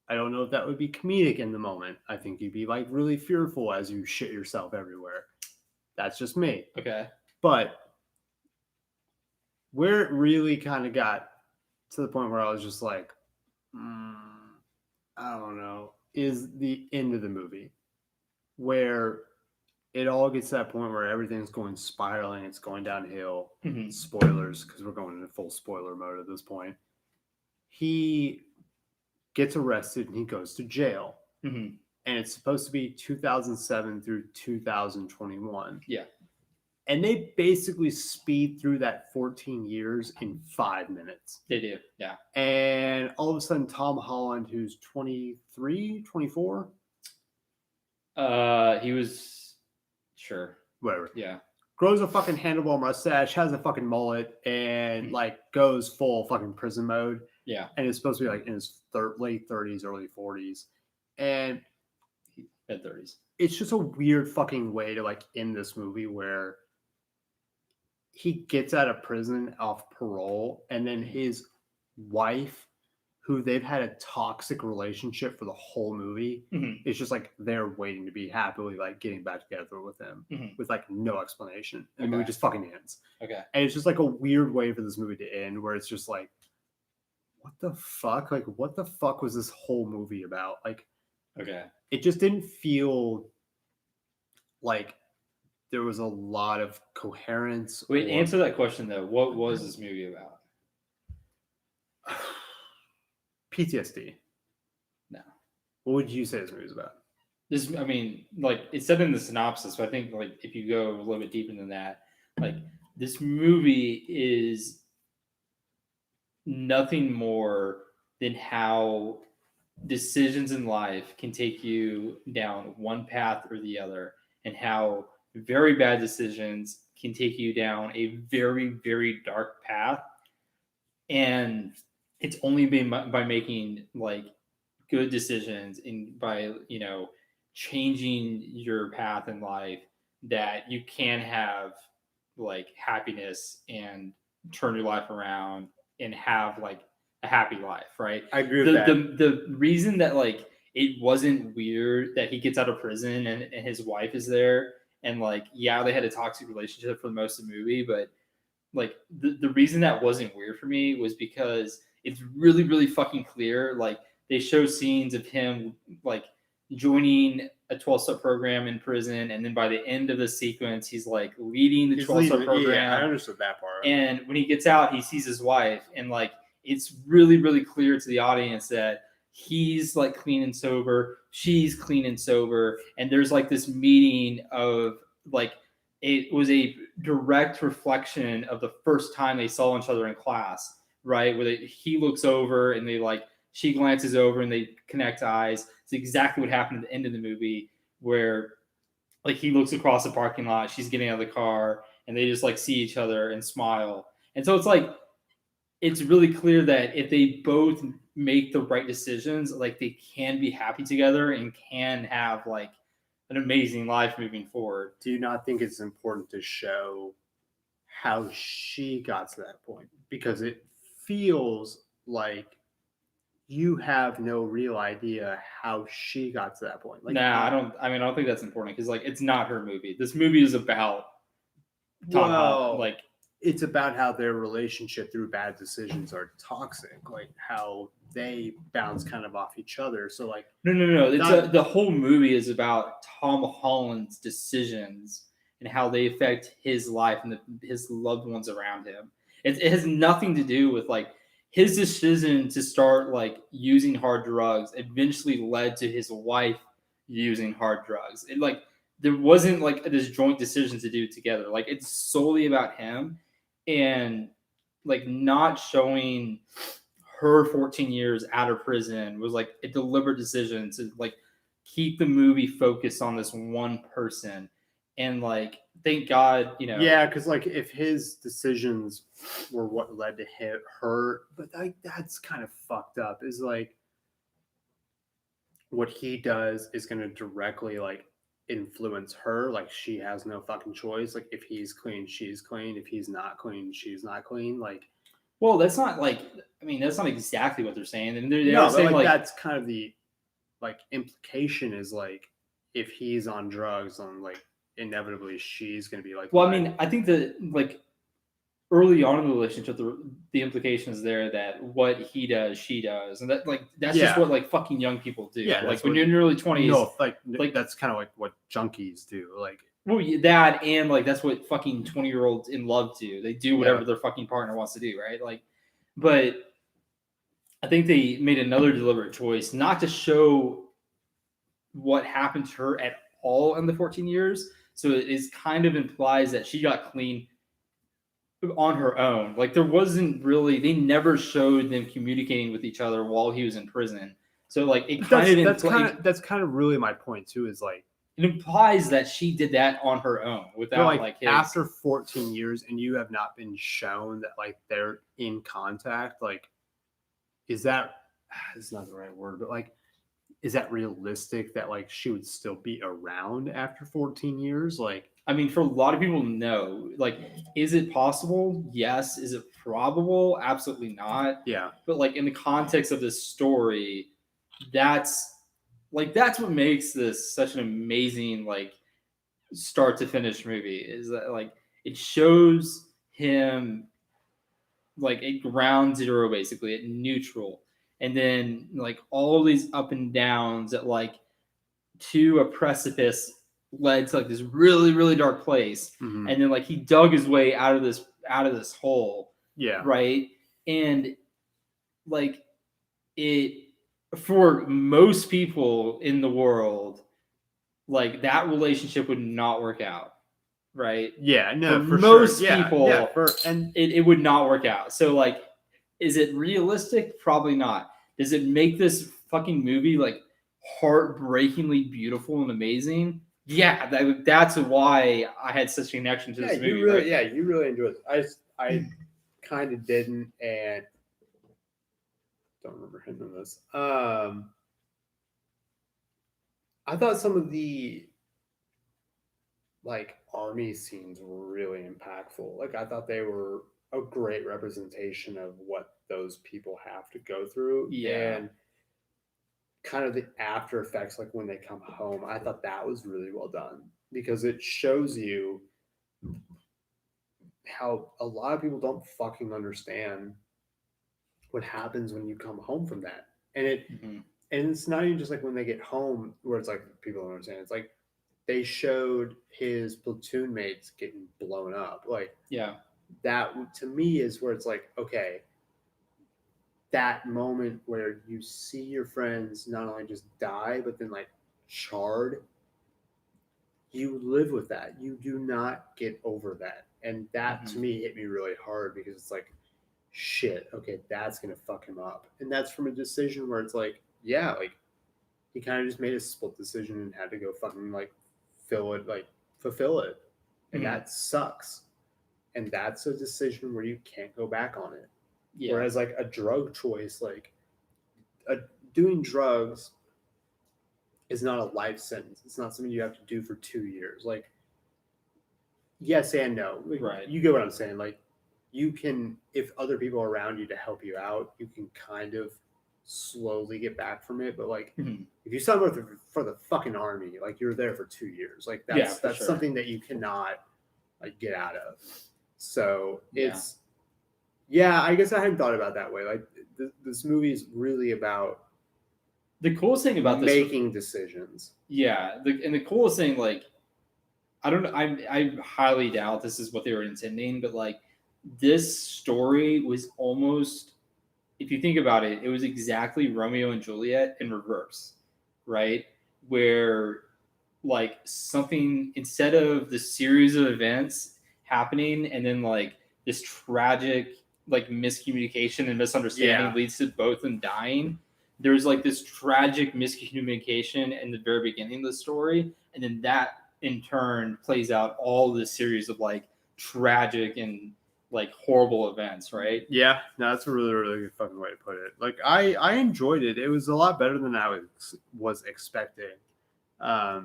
I don't know if that would be comedic in the moment. I think you'd be like really fearful as you shit yourself everywhere. That's just me. Okay. But where it really kind of got to the point where I was just like, I don't know, is the end of the movie where it all gets to that point where everything's going spiraling. It's going downhill. Spoilers, because we're going into full spoiler mode at this point. He gets arrested and he goes to jail. and it's supposed to be 2007 through 2021. Yeah. And they basically speed through that 14 years in 5 minutes. They do, yeah. And all of a sudden, Tom Holland, who's 23, 24? He was, sure. Whatever. Yeah. Grows a fucking handlebar mustache, has a fucking mullet, and like goes full fucking prison mode. Yeah. And it's supposed to be like in his late 30s, early 40s. And mid 30s. It's just a weird fucking way to like end this movie where he gets out of prison off parole, and then his wife, who they've had a toxic relationship for the whole movie, is just like they're waiting to be happily like getting back together with him with like no explanation. And the movie just fucking ends. Okay. And it's just like a weird way for this movie to end, where it's just like, what the fuck? Like, what the fuck was this whole movie about? Like, okay. It just didn't feel like there was a lot of coherence. Wait, answer that question though. What was this movie about? PTSD. No. What would you say this movie is about? This, I mean, like it said in the synopsis, but I think like if you go a little bit deeper than that, like this movie is nothing more than how decisions in life can take you down one path or the other, and how very bad decisions can take you down a very, very dark path. And it's only been by making like good decisions and by, you know, changing your path in life that you can have like happiness and turn your life around and have like a happy life, right? I agree with that. The reason that like it wasn't weird that he gets out of prison and his wife is there, and like, yeah, they had a toxic relationship for most of the movie, but like the reason that wasn't weird for me was because it's really, really fucking clear. Like they show scenes of him like joining a 12-step program in prison, and then by the end of the sequence, he's like leading the 12-step program. Yeah, I understood that part. And when he gets out, he sees his wife, and like it's really, really clear to the audience that he's like clean and sober, she's clean and sober, and there's like this meeting of like, it was a direct reflection of the first time they saw each other in class, right? Where he looks over and they like, she glances over and they connect eyes. It's exactly what happened at the end of the movie, where like he looks across the parking lot, she's getting out of the car, and they just like see each other and smile. And so it's like, it's really clear that if they both make the right decisions, like they can be happy together and can have like an amazing life moving forward. Do you not think it's important to show how she got to that point? Because it feels like you have no real idea how she got to that point. Like, I don't think that's important, because like it's not her movie. This movie is about Tom Holland. Like it's about how their relationship through bad decisions are toxic, like how they bounce kind of off each other. So like, no. The whole movie is about Tom Holland's decisions and how they affect his life and his loved ones around him. It has nothing to do with like his decision to start like using hard drugs eventually led to his wife using hard drugs. It like, there wasn't like this joint decision to do together. Like it's solely about him, and like not showing her 14 years out of prison was like a deliberate decision to like keep the movie focused on this one person. And like, thank God, you know. Yeah, because like if his decisions were what led to her, but like that's kind of fucked up. Is like what he does is going to directly like influence her. Like she has no fucking choice. Like if he's clean, she's clean. If he's not clean, she's not clean. Like, well, that's not like, I mean, that's not exactly what they're saying. And they're saying like that's kind of the like implication is like if he's on drugs, then like inevitably she's going to be like. Well, I mean, I think that like early on in the relationship, the implication is there that what he does, she does, and that like that's just what like fucking young people do. Yeah, like when you're in your early 20s. No, like that's kind of like what junkies do. Like, well, that, and like that's what fucking 20-year-olds in love do. They do whatever their fucking partner wants to do, right? Like, but I think they made another deliberate choice not to show what happened to her at all in the 14 years. So it is kind of implies that she got clean on her own. Like there wasn't really, they never showed them communicating with each other while he was in prison. So like it that's kind of really my point too, is like it implies that she did that on her own without like his... after 14 years and you have not been shown that like they're in contact, like is that, it's not the right word, but like is that realistic that like she would still be around after 14 years? Like, I mean, for a lot of people, no. Like, is it possible? Yes. Is it probable? Absolutely not. Yeah. But like in the context of this story, that's what makes this such an amazing like start to finish movie, is that like it shows him like at ground zero, basically at neutral, and then like all these up and downs at like to a precipice led to like this really really dark place, and then like he dug his way out of this hole, right, and like it, for most people in the world, like that relationship would not work out, right? Yeah, no, for most sure. people, and it would not work out. So like, is it realistic? Probably not. Does it make this fucking movie like heartbreakingly beautiful and amazing? Yeah, that's why I had such a connection to this movie. You really enjoyed it. I kind of didn't, and don't remember him in this. I thought some of the like army scenes were really impactful. Like I thought they were a great representation of what those people have to go through. Yeah. And kind of the after effects, like when they come home, I thought that was really well done because it shows you how a lot of people don't fucking understand what happens when you come home from that. And and it's not even just like when they get home where it's like people don't understand. It's like they showed his platoon mates getting blown up. Like, that to me is where it's like, okay, that moment where you see your friends not only just die, but then like charred, you live with that. You do not get over that. And that to me hit me really hard because it's like, shit, okay, that's going to fuck him up. And that's from a decision where it's like, yeah, like he kind of just made a split decision and had to go fucking like fulfill it. And that sucks. And that's a decision where you can't go back on it. Yeah. Whereas like a drug choice, like doing drugs is not a life sentence. It's not something you have to do for 2 years. Like, yes and no. Like, right. You get what I'm saying. Like, you can, if other people are around you to help you out, you can kind of slowly get back from it. But like, if you sign up for the fucking army, like you're there for 2 years. Like that's something that you cannot like get out of. So it's, I guess I hadn't thought about it that way. Like this movie is really about the coolest thing about making decisions. Yeah, and the coolest thing, like, I don't know, I highly doubt this is what they were intending, but like this story was almost, if you think about it, it was exactly Romeo and Juliet in reverse, right? Where like something, instead of the series of events happening and then like this tragic like miscommunication and misunderstanding leads to both of them dying, there's like this tragic miscommunication in the very beginning of the story, and then that in turn plays out all this series of like tragic and like horrible events, right? Yeah, no, that's a really, really good fucking way to put it. Like I enjoyed it. It was a lot better than I was expecting. What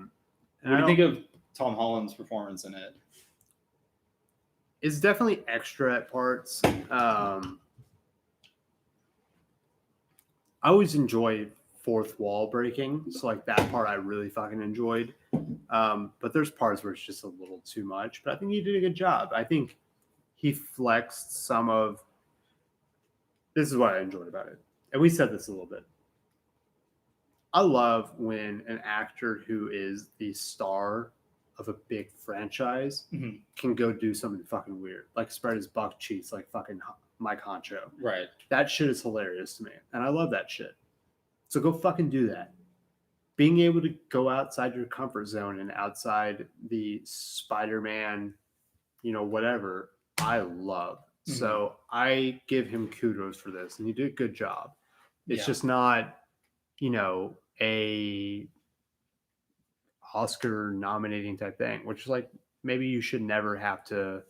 do you think of Tom Holland's performance in it? It's definitely extra at parts. I always enjoy fourth wall breaking, so like that part I really fucking enjoyed. But there's parts where it's just a little too much. But I think he did a good job. I think he flexed some of. This is what I enjoyed about it, and we said this a little bit. I love when an actor who is the star of a big franchise can go do something fucking weird, like spread his buck cheeks like fucking Mike Honcho. Right. That shit is hilarious to me, and I love that shit. So go fucking do that. being able to go outside your comfort zone and outside the Spider-Man, whatever, I love. Mm-hmm. So I give him kudos for this, and he did a good job. It's just not, a Oscar nominating type thing, which is like maybe you should never have to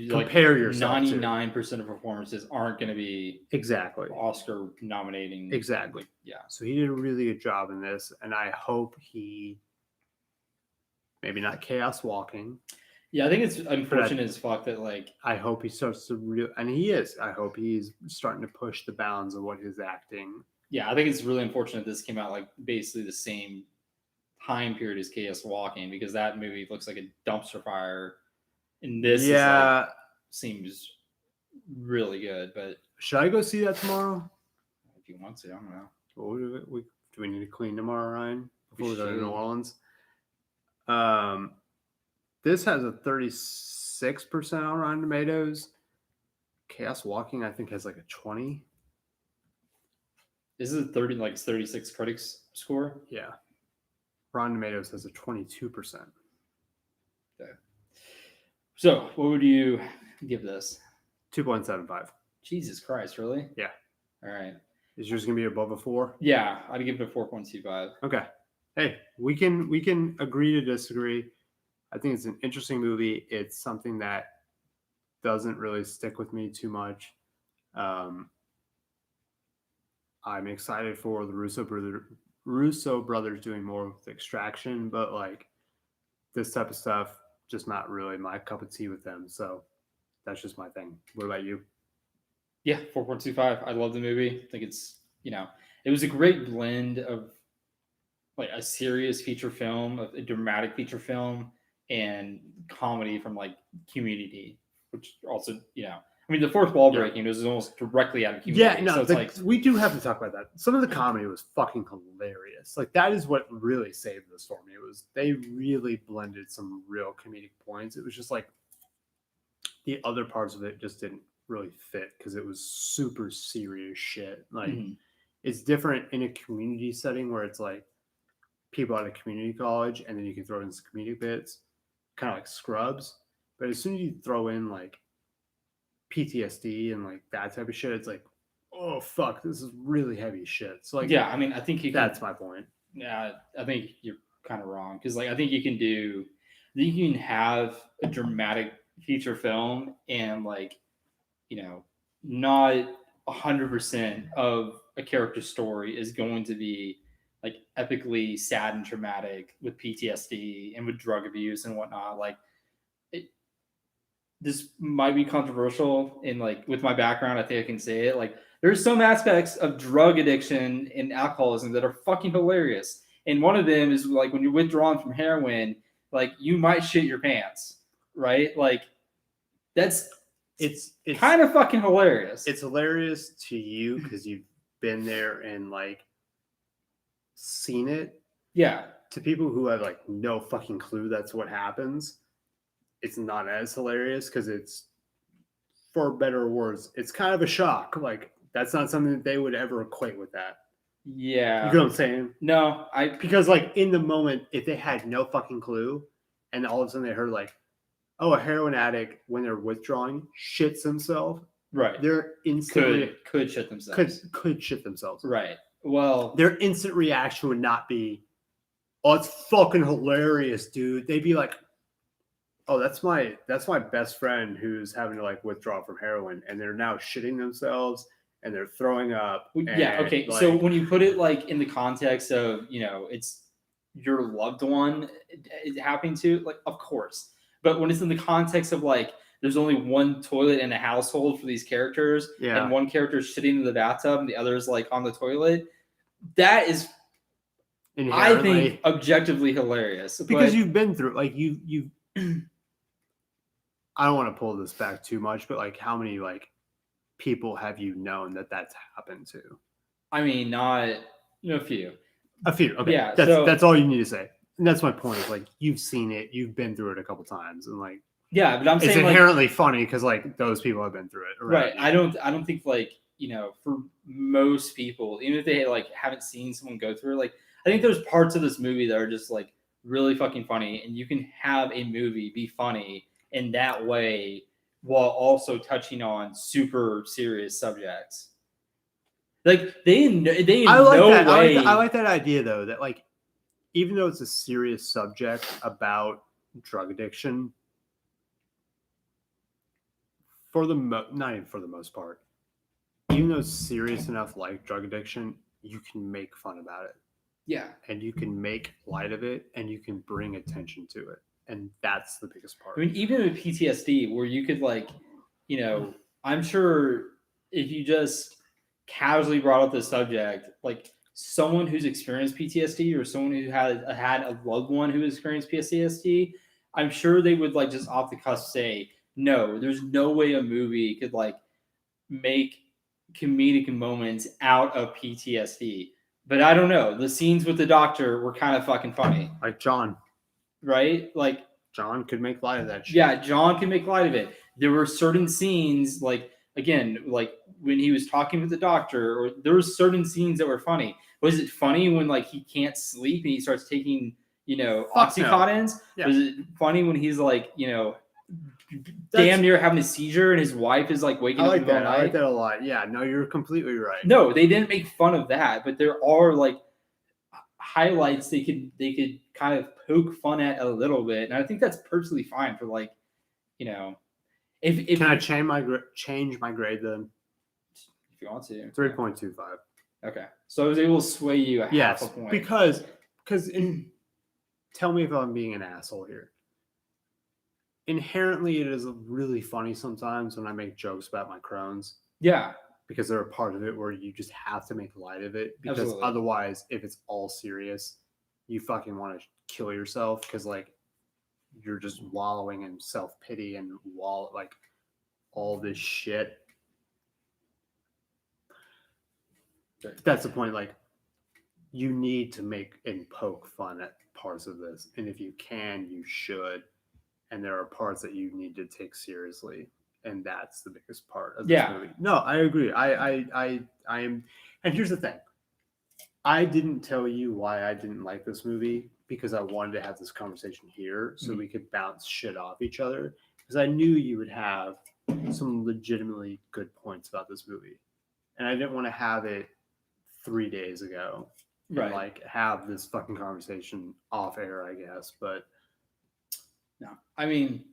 compare yourself. 99% of performances aren't going to be exactly Oscar nominating. Exactly. Yeah. So he did a really good job in this, and I hope he maybe not chaos walking. Yeah, I think it's unfortunate as fuck that I hope he starts to and he is. I hope he's starting to push the bounds of what his acting. Yeah, I think it's really unfortunate this came out basically the same time period as Chaos Walking, because that movie looks like a dumpster fire, and this seems really good. But should I go see that tomorrow? If you want to, I don't know. Well, do we need to clean tomorrow, Ryan, before we go to New Orleans? This has a 36% on Rotten Tomatoes. Chaos Walking, I think, has like a 20. This is a 36 critics score. Yeah. Rotten Tomatoes has a 22%. Okay. So, what would you give this? 2.75. Jesus Christ, really? Yeah. All right. Is yours gonna be above a 4? Yeah, I'd give it a 4.25. Okay. Hey, we can agree to disagree. I think it's an interesting movie. It's something that doesn't really stick with me too much. I'm excited for the Russo brothers doing more with Extraction, but this type of stuff, just not really my cup of tea with them. So that's just my thing. What about you? Yeah, 4.25. I love the movie. I think it's, it was a great blend of a serious feature film, a dramatic feature film, and comedy from Community, which also, the fourth wall breaking was almost directly out of Community. Yeah, no, so it's we do have to talk about that. Some of the comedy was fucking hilarious. That is what really saved this for me. It was they really blended some real comedic points. It was just the other parts of it just didn't really fit because it was super serious shit. It's different in a community setting where it's people out of community college, and then you can throw in some comedic bits, kind of like Scrubs. But as soon as you throw in PTSD and that type of shit, it's oh fuck, this is really heavy shit. So yeah, I think that's my point. Yeah, I think you're kind of wrong because I think you can have a dramatic feature film and not 100% of a character's story is going to be epically sad and traumatic with PTSD and with drug abuse and whatnot. This might be controversial in with my background. I think I can say it. There's some aspects of drug addiction and alcoholism that are fucking hilarious. And one of them is when you're withdrawn from heroin, you might shit your pants, right? It's kind of fucking hilarious. It's hilarious to you because you've been there and seen it. Yeah. To people who have no fucking clue that's what happens, it's not as hilarious because it's, for better or worse, it's kind of a shock. That's not something that they would ever equate with that. Yeah. You know what I'm saying? No, because in the moment, if they had no fucking clue and all of a sudden they heard a heroin addict when they're withdrawing shits himself. Right. They're instantly could shit themselves. Could shit themselves. Right. Well, their instant reaction would not be, "Oh, it's fucking hilarious, dude." They'd be like, "Oh, that's my best friend who's having to withdraw from heroin, and they're now shitting themselves and they're throwing up." Yeah. Okay. So when you put it in the context of it's your loved one happening to, of course, but when it's in the context of there's only one toilet in a household for these characters, and one character is shitting in the bathtub and the other is on the toilet, that is, I think, objectively hilarious because you've been through you. I don't want to pull this back too much, but how many people have you known that's happened to? I mean, not a few. A few. Okay. Yeah. That's all you need to say. And that's my point. You've seen it, you've been through it a couple times, and yeah, but I'm saying it's inherently funny because those people have been through it. Right. I don't think for most people, even if they like haven't seen someone go through it, like I think there's parts of this movie that are just like really fucking funny, and you can have a movie be funny in that way while also touching on super serious subjects. Like they in no way. I like that idea though, that like even though it's a serious subject about drug addiction, not even for the most part, even though it's serious enough like drug addiction, you can make fun about it. Yeah. And you can make light of it, and you can bring attention to it. And that's the biggest part. I mean, even with PTSD, where you could like, I'm sure if you just casually brought up the subject, like someone who's experienced PTSD or someone who had a loved one who experienced PTSD, I'm sure they would like just off the cuff say, no, there's no way a movie could like make comedic moments out of PTSD. But I don't know. The scenes with the doctor were kind of fucking funny. Like John. Right? Like John could make light of that shit. Yeah, John can make light of it. There were certain scenes, like, again, like when he was talking with the doctor, or there were certain scenes that were funny. Was it funny when like he can't sleep and he starts taking, Oxycontins? No. Yeah. Was it funny when he's like, damn near having a seizure and his wife is like waking up in the middle of the night? I like that a lot. Yeah, no, you're completely right. No, they didn't make fun of that, but there are like highlights they could kind of poke fun at a little bit, and I think that's perfectly fine for like, if can I change my grade then? If you want to. 3.25. Okay, so I was able to sway you half a point. because tell me if I'm being an asshole here. Inherently, it is really funny sometimes when I make jokes about my Crohn's. Yeah. Because they're a part of it where you just have to make light of it. Because Absolutely. Otherwise, if it's all serious, you fucking want to kill yourself because like you're just wallowing in self-pity and like all this shit. That's the point. Like you need to make and poke fun at parts of this. And if you can, you should. And there are parts that you need to take seriously. And that's the biggest part of this movie. No, I agree. I am. And here's the thing. I didn't tell you why I didn't like this movie because I wanted to have this conversation here so we could bounce shit off each other. Because I knew you would have some legitimately good points about this movie. And I didn't want to have it 3 days ago. Right. And like have this fucking conversation off air, I guess. But no, I mean,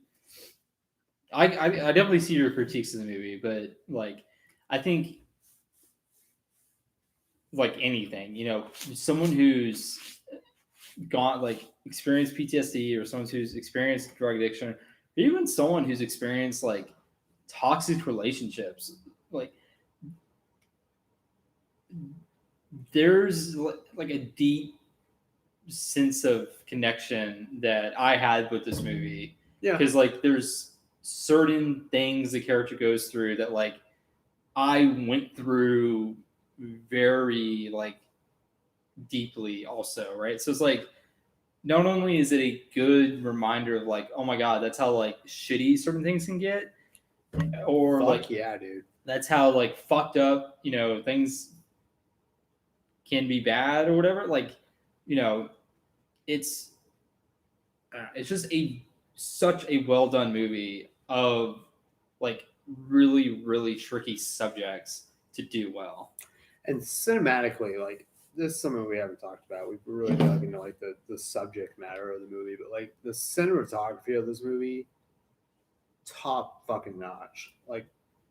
I definitely see your critiques of the movie, but like, I think like anything, someone who's experienced PTSD or someone who's experienced drug addiction, or even someone who's experienced like toxic relationships, like there's like a deep sense of connection that I had with this movie. Yeah. Because like there's certain things the character goes through that like I went through very like deeply also, right? So it's like not only is it a good reminder of like, oh my god, that's how like shitty certain things can get, or like yeah, dude, that's how like fucked up things can be bad or whatever. Like it's just such a well done movie of like really, really tricky subjects to do well. And cinematically, like this is something we haven't talked about. We've really dug into like the subject matter of the movie, but like the cinematography of this movie, top fucking notch. Like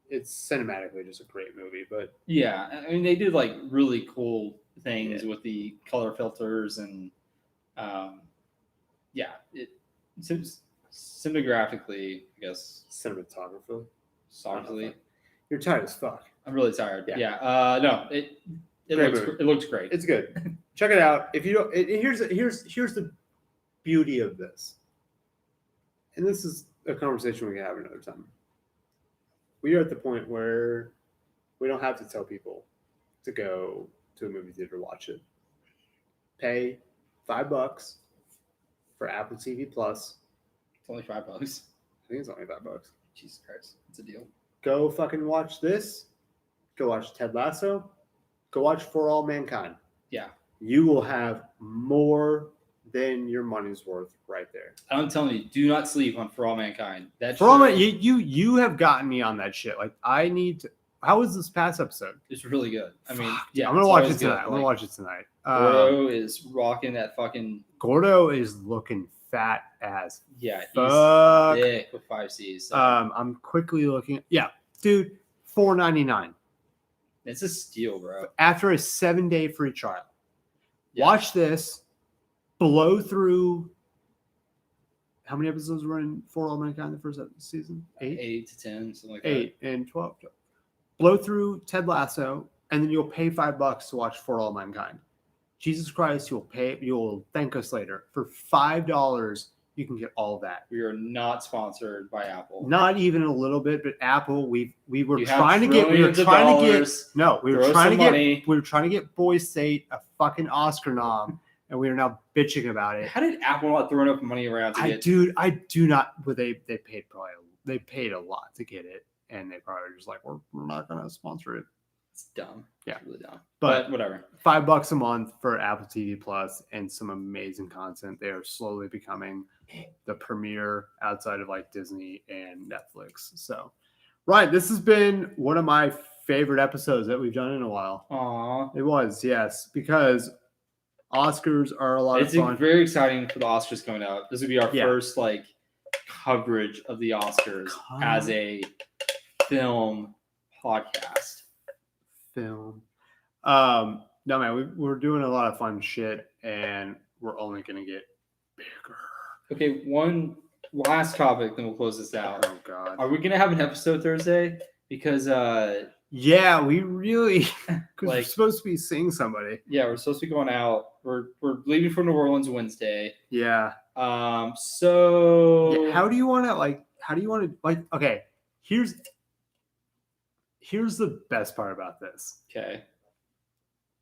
it's cinematically just a great movie. But yeah, I mean they did like really cool things with the color filters and cinematographically, I guess. Cinematography. You're tired as fuck. I'm really tired. Yeah. No, it looks great. It's good. Check it out. If you don't, here's the beauty of this, and this is a conversation we can have another time. We are at the point where we don't have to tell people to go to a movie theater to watch it. Pay $5 for Apple TV Plus. It's only $5. I think it's only $5. Jesus Christ, it's a deal. Go fucking watch this. Go watch Ted Lasso. Go watch For All Mankind. Yeah. You will have more than your money's worth right there. I'm telling you, do not sleep on For All Mankind. You have gotten me on that shit. Like, I need to. How was this past episode? It's really good. I mean, yeah. I'm gonna watch it tonight. I'm gonna watch it tonight. Gordo is rocking that fucking. Gordo is looking fat as fuck. He's thick with 5 C's. So. I'm quickly looking. Yeah, dude, $4.99. It's a steal, bro. After a 7-day free trial, watch this. Blow through. How many episodes were in For All Mankind the first season? 8? 8 to 10, something like 8 that. 8 and 12. Blow through Ted Lasso, and then you'll pay $5 to watch For All Mankind. Jesus Christ, you'll thank us later. For $5, you can get all that. We are not sponsored by Apple. Not even a little bit, but Apple, we were trying to get Boys State a fucking Oscar nom, and we are now bitching about it. How did Apple not throw enough money around to get? I do not. But they paid a lot to get it, and they probably just like we're not gonna sponsor it. It's dumb. Yeah, it's really dumb. But whatever. $5 a month for Apple TV Plus and some amazing content. They are slowly becoming the premier outside of like Disney and Netflix. So, right, this has been one of my favorite episodes that we've done in a while. Aww, it was, yes, because Oscars are a lot of fun. It's very exciting for the Oscars coming out. This would be our first like coverage of the Oscars as a film podcast. No, man, we're doing a lot of fun shit, and we're only gonna get bigger. Okay, one last topic, then we'll close this out. Oh God, are we gonna have an episode Thursday? Because yeah, we really we're supposed to be seeing somebody. Yeah, we're supposed to be going out. We're leaving for New Orleans Wednesday. Yeah. So how do you want to okay, here's the best part about this. Okay.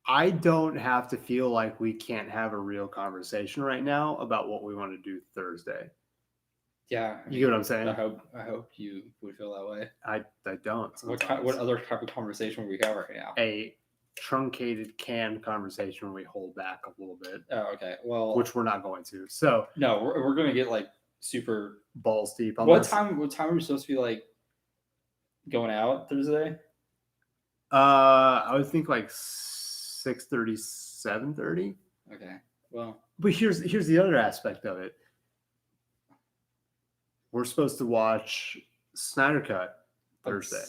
I don't have to feel like we can't have a real conversation right now about what we want to do Thursday. Yeah. You get what I'm saying? I hope you would feel that way. I don't. What other type of conversation would we have right now? A truncated canned conversation where we hold back a little bit. Oh, okay. Well, which we're not going to. So no, we're going to get like super balls deep on What time are we supposed to be like going out Thursday? I would think like 6:30, 7:30. Okay. Well, but here's the other aspect of it. We're supposed to watch Snyder Cut Thursday.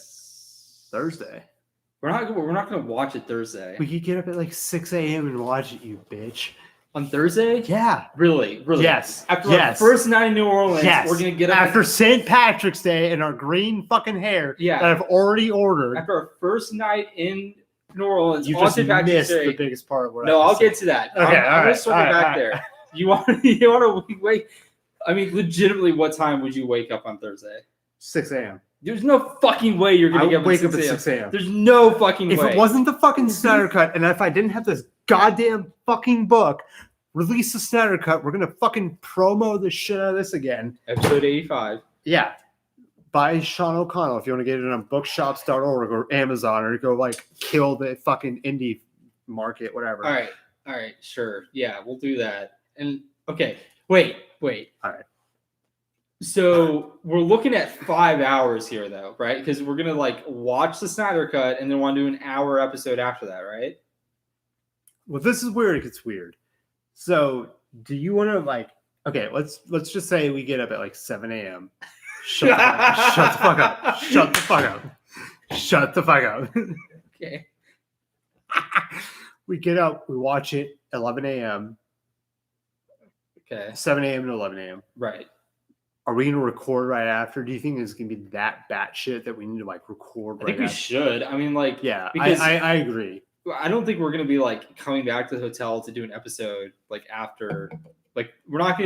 We're not going to watch it Thursday. We could get up at like 6 a.m. and watch it, you bitch. On Thursday? Yeah. Really? Yes. After our first night in New Orleans, we're going to get up. After St. Patrick's Day and our green fucking hair that I've already ordered. After our first night in New Orleans, you just missed the biggest part of what I'll get to that. Okay, I'm going to circle back there. You want to wait? I mean, legitimately, what time would you wake up on Thursday? 6 a.m. There's no fucking way you're going to wake up at 6 a.m. There's no fucking way. If it wasn't the fucking Snyder Cut, and if I didn't have this goddamn fucking book, release the Snyder Cut, we're going to fucking promo the shit out of this again. Episode 85. Yeah. By Sean O'Connell if you want to get it on bookshops.org or Amazon or go like kill the fucking indie market, whatever. All right. Sure. Yeah, we'll do that. And okay. Wait. All right. So we're looking at 5 hours here, though, right? Because we're gonna like watch the Snyder Cut and then want to do an hour episode after that, right? Well, this is where it gets weird. So, do you want to like? Okay, let's just say we get up at like 7 a.m. Shut the fuck up. Shut the fuck up. Shut the fuck up. Okay. We get up. We watch it 11 a.m. Okay. 7 a.m. to 11 a.m. Right. Are we going to record right after? Do you think it's going to be that batshit that we need to like record right after? I think we should. I mean, like, yeah, because I agree. I don't think we're going to be like coming back to the hotel to do an episode like after. Like, we're not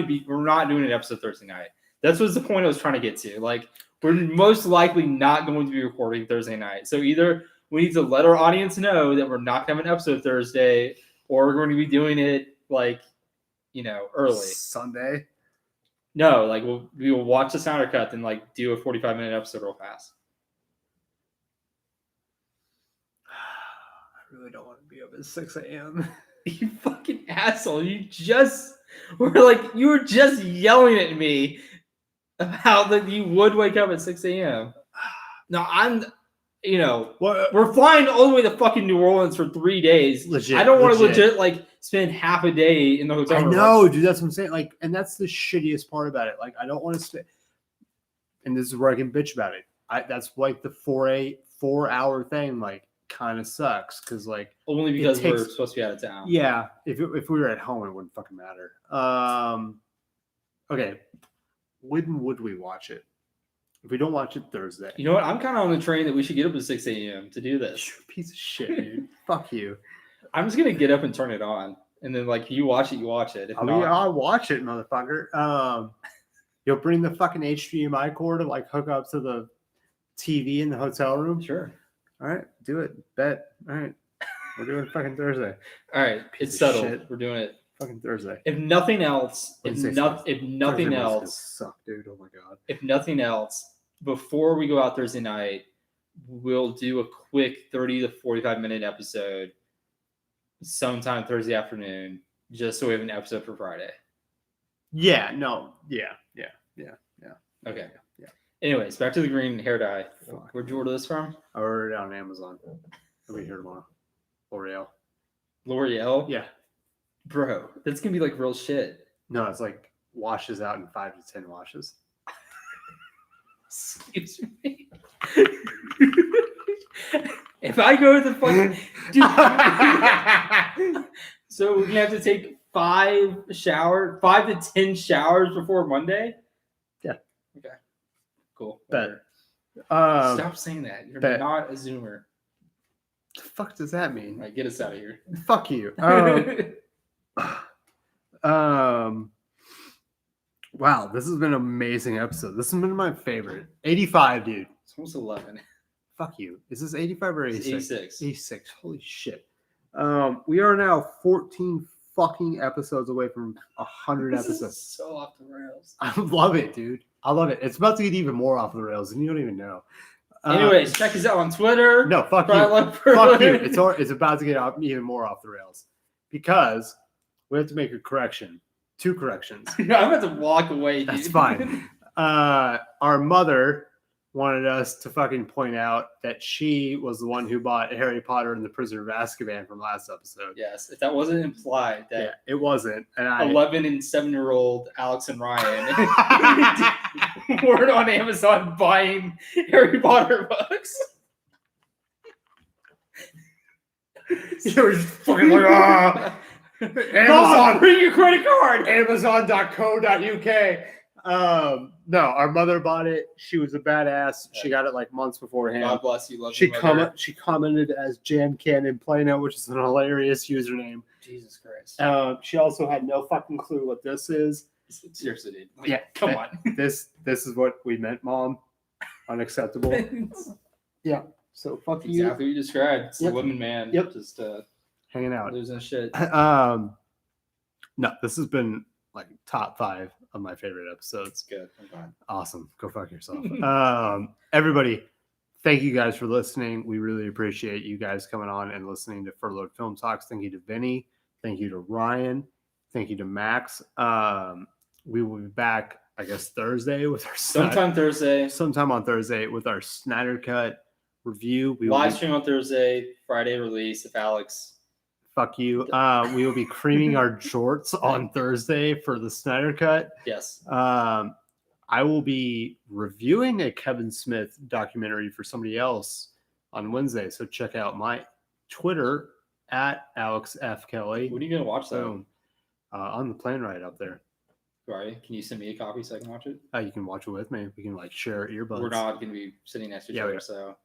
doing an episode Thursday night. That's what's the point I was trying to get to. Like, we're most likely not going to be recording Thursday night. So either we need to let our audience know that we're not going to have an episode Thursday, or we're going to be doing it like, early Sunday. No, like we will watch the Snyder Cut, then like do a 45-minute episode real fast. really don't want to be up at 6 a.m. You fucking asshole! You were just yelling at me about that you would wake up at 6 a.m. No, we're flying all the way to fucking New Orleans for 3 days. Legit. I don't want to legit spend half a day in the hotel room. I know, dude. That's what I'm saying. Like, and that's the shittiest part about it. Like, I don't want to spend. And this is where I can bitch about it. That's like the 4-hour thing. Like, kind of sucks because like only because we're supposed to be out of town. Yeah, if we were at home, it wouldn't fucking matter. Okay, when would we watch it? If we don't watch it Thursday, you know what? I'm kind of on the train that we should get up at 6 a.m. to do this. Piece of shit, dude. Fuck you. I'm just gonna get up and turn it on, and then like you watch it, you watch it. I'll watch it, motherfucker. You'll bring the fucking HDMI cord to like hook up to the TV in the hotel room. Sure. All right, do it. Bet. All right, we're doing fucking Thursday. All right, it's settled. Shit. We're doing it. Fucking Thursday. If nothing else, if nothing else, suck, dude. Oh my god. If nothing else, before we go out Thursday night, we'll do a quick 30 to 45 minute episode sometime Thursday afternoon, just so we have an episode for Friday. Yeah. No. Yeah. Okay. Yeah. Anyways, back to the green hair dye. Where'd you order this from? I ordered it on Amazon. I'll be here tomorrow. L'Oreal? Yeah. Bro, that's gonna be like real shit. No, it's like washes out in 5 to 10 washes. Excuse me. If I go to the fucking dude, so we have to take 5 to 10 showers before Monday? Yeah. Okay. Cool. Bet. Stop saying that. You're not a Zoomer. The fuck does that mean? All right, get us out of here. Fuck you. Wow, this has been an amazing episode. This has been my favorite. 85, dude. It's almost 11. Fuck you. Is this 85 or 86? 86. 86. Holy shit. We are now 14 fucking episodes away from 100 episodes. This is so off the rails. I love it, dude. I love it. It's about to get even more off the rails, and you don't even know. Anyways, check us out on Twitter. No, fuck you. Fuck you. It's about to get even more off the rails because we have to make a correction. 2 corrections. I'm about to walk away, dude. That's fine. Our mother wanted us to fucking point out that she was the one who bought Harry Potter and the Prisoner of Azkaban from last episode. Yes, if that wasn't implied, that it wasn't. And 11 and 7-year-old Alex and Ryan weren't on Amazon buying Harry Potter books. You were just fucking like, Amazon, bring your credit card. Amazon.co.uk. No, our mother bought it. She was a badass. She got it like months beforehand. God bless you. Love she commented as Jam Cannon Plano, which is an hilarious username. Jesus Christ. She also had no fucking clue what this is. Seriously, dude. Yeah, come on. This is what we meant, Mom. Unacceptable. Yeah. So fuck you. Exactly what you described. It's a woman, man. Yep. Just hanging out. Losing shit. No, this has been like top 5 of my favorite episodes. Good. I'm glad. Awesome. Go fuck yourself. Everybody, thank you guys for listening. We really appreciate you guys coming on and listening to Furloughed Film Talks. Thank you to Vinny. Thank you to Ryan. Thank you to Max. We will be back, I guess, Thursday with our sometime on Thursday with our Snyder Cut review. We live stream on Thursday, Friday release. If Alex, fuck you. We will be creaming our jorts on Thursday for the Snyder Cut. Yes. I will be reviewing a Kevin Smith documentary for somebody else on Wednesday. So check out my Twitter at Alex F. Kelly. When are you gonna watch that? On the plane ride up there. Right. Can you send me a copy so I can watch it? You can watch it with me. We can like share earbuds. We're not gonna be sitting next to each other, so.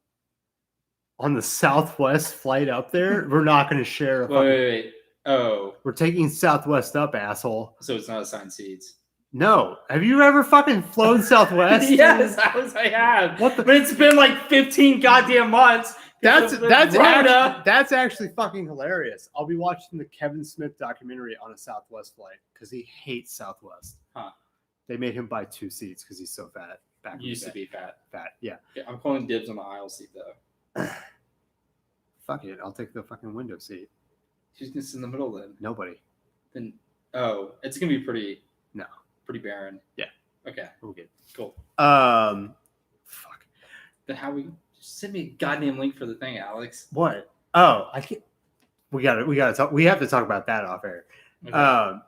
On the Southwest flight up there, we're not going to share. Wait. Oh. We're taking Southwest up, asshole. So it's not assigned seats. No. Have you ever fucking flown Southwest? Yes, I have. But it's been like 15 goddamn months. That's actually fucking hilarious. I'll be watching the Kevin Smith documentary on a Southwest flight because he hates Southwest. Huh. They made him buy 2 seats because he's so fat. He used to be fat. Yeah. I'm calling dibs on the aisle seat though. Fuck it. I'll take the fucking window seat. Who's gonna sit in the middle then? Nobody. Then it's gonna be pretty barren. Yeah. Okay. We'll get cool. Fuck. Then how we just send me a goddamn link for the thing, Alex? What? Oh, I can't. We gotta talk. We have to talk about that off air. Okay.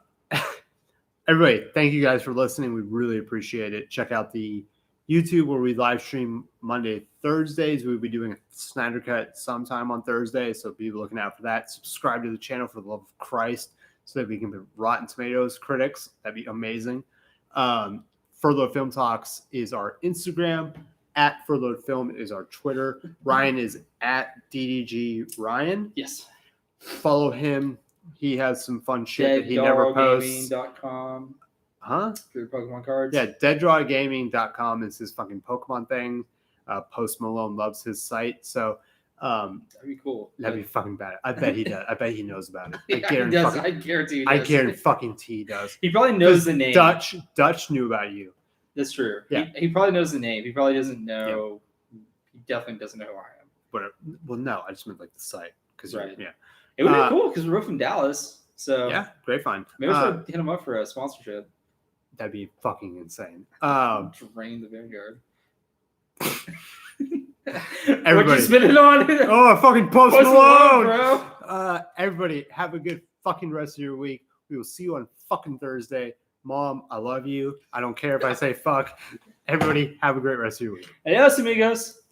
Everybody, thank you guys for listening. We really appreciate it. Check out the YouTube where we live stream Monday, Thursdays. We'll be doing a Snyder Cut sometime on Thursday, so be looking out for that. Subscribe to the channel for the love of Christ so that we can be Rotten Tomatoes critics. That'd be amazing. Furloughed Film Talks is our Instagram. At Furloughed Film is our Twitter. Ryan is at DDG Ryan. Yes. Follow him. He has some fun shit that he never posts. DeadDrawGaming.com. Huh? For your Pokemon cards. Yeah, DeadDrawGaming.com is his fucking Pokemon thing. Post Malone loves his site. So that'd be cool. That'd be fucking bad. I bet he does. I bet he knows about it. I guarantee he does. I guarantee he does. He probably knows the name. Dutch knew about you. That's true. Yeah. He probably knows the name. He probably doesn't know. Yeah. He definitely doesn't know who I am. But no, I just meant like the site. Right. Yeah. It would be cool because we're from Dallas. So yeah, great find. Maybe we should hit him up for a sponsorship. That'd be fucking insane. Drain the Vanguard. Everybody, what you spinning on? Fucking Post Malone, bro. Everybody, have a good fucking rest of your week. We will see you on fucking Thursday. Mom, I love you. I don't care if I say fuck. Everybody, have a great rest of your week. Adios, amigos.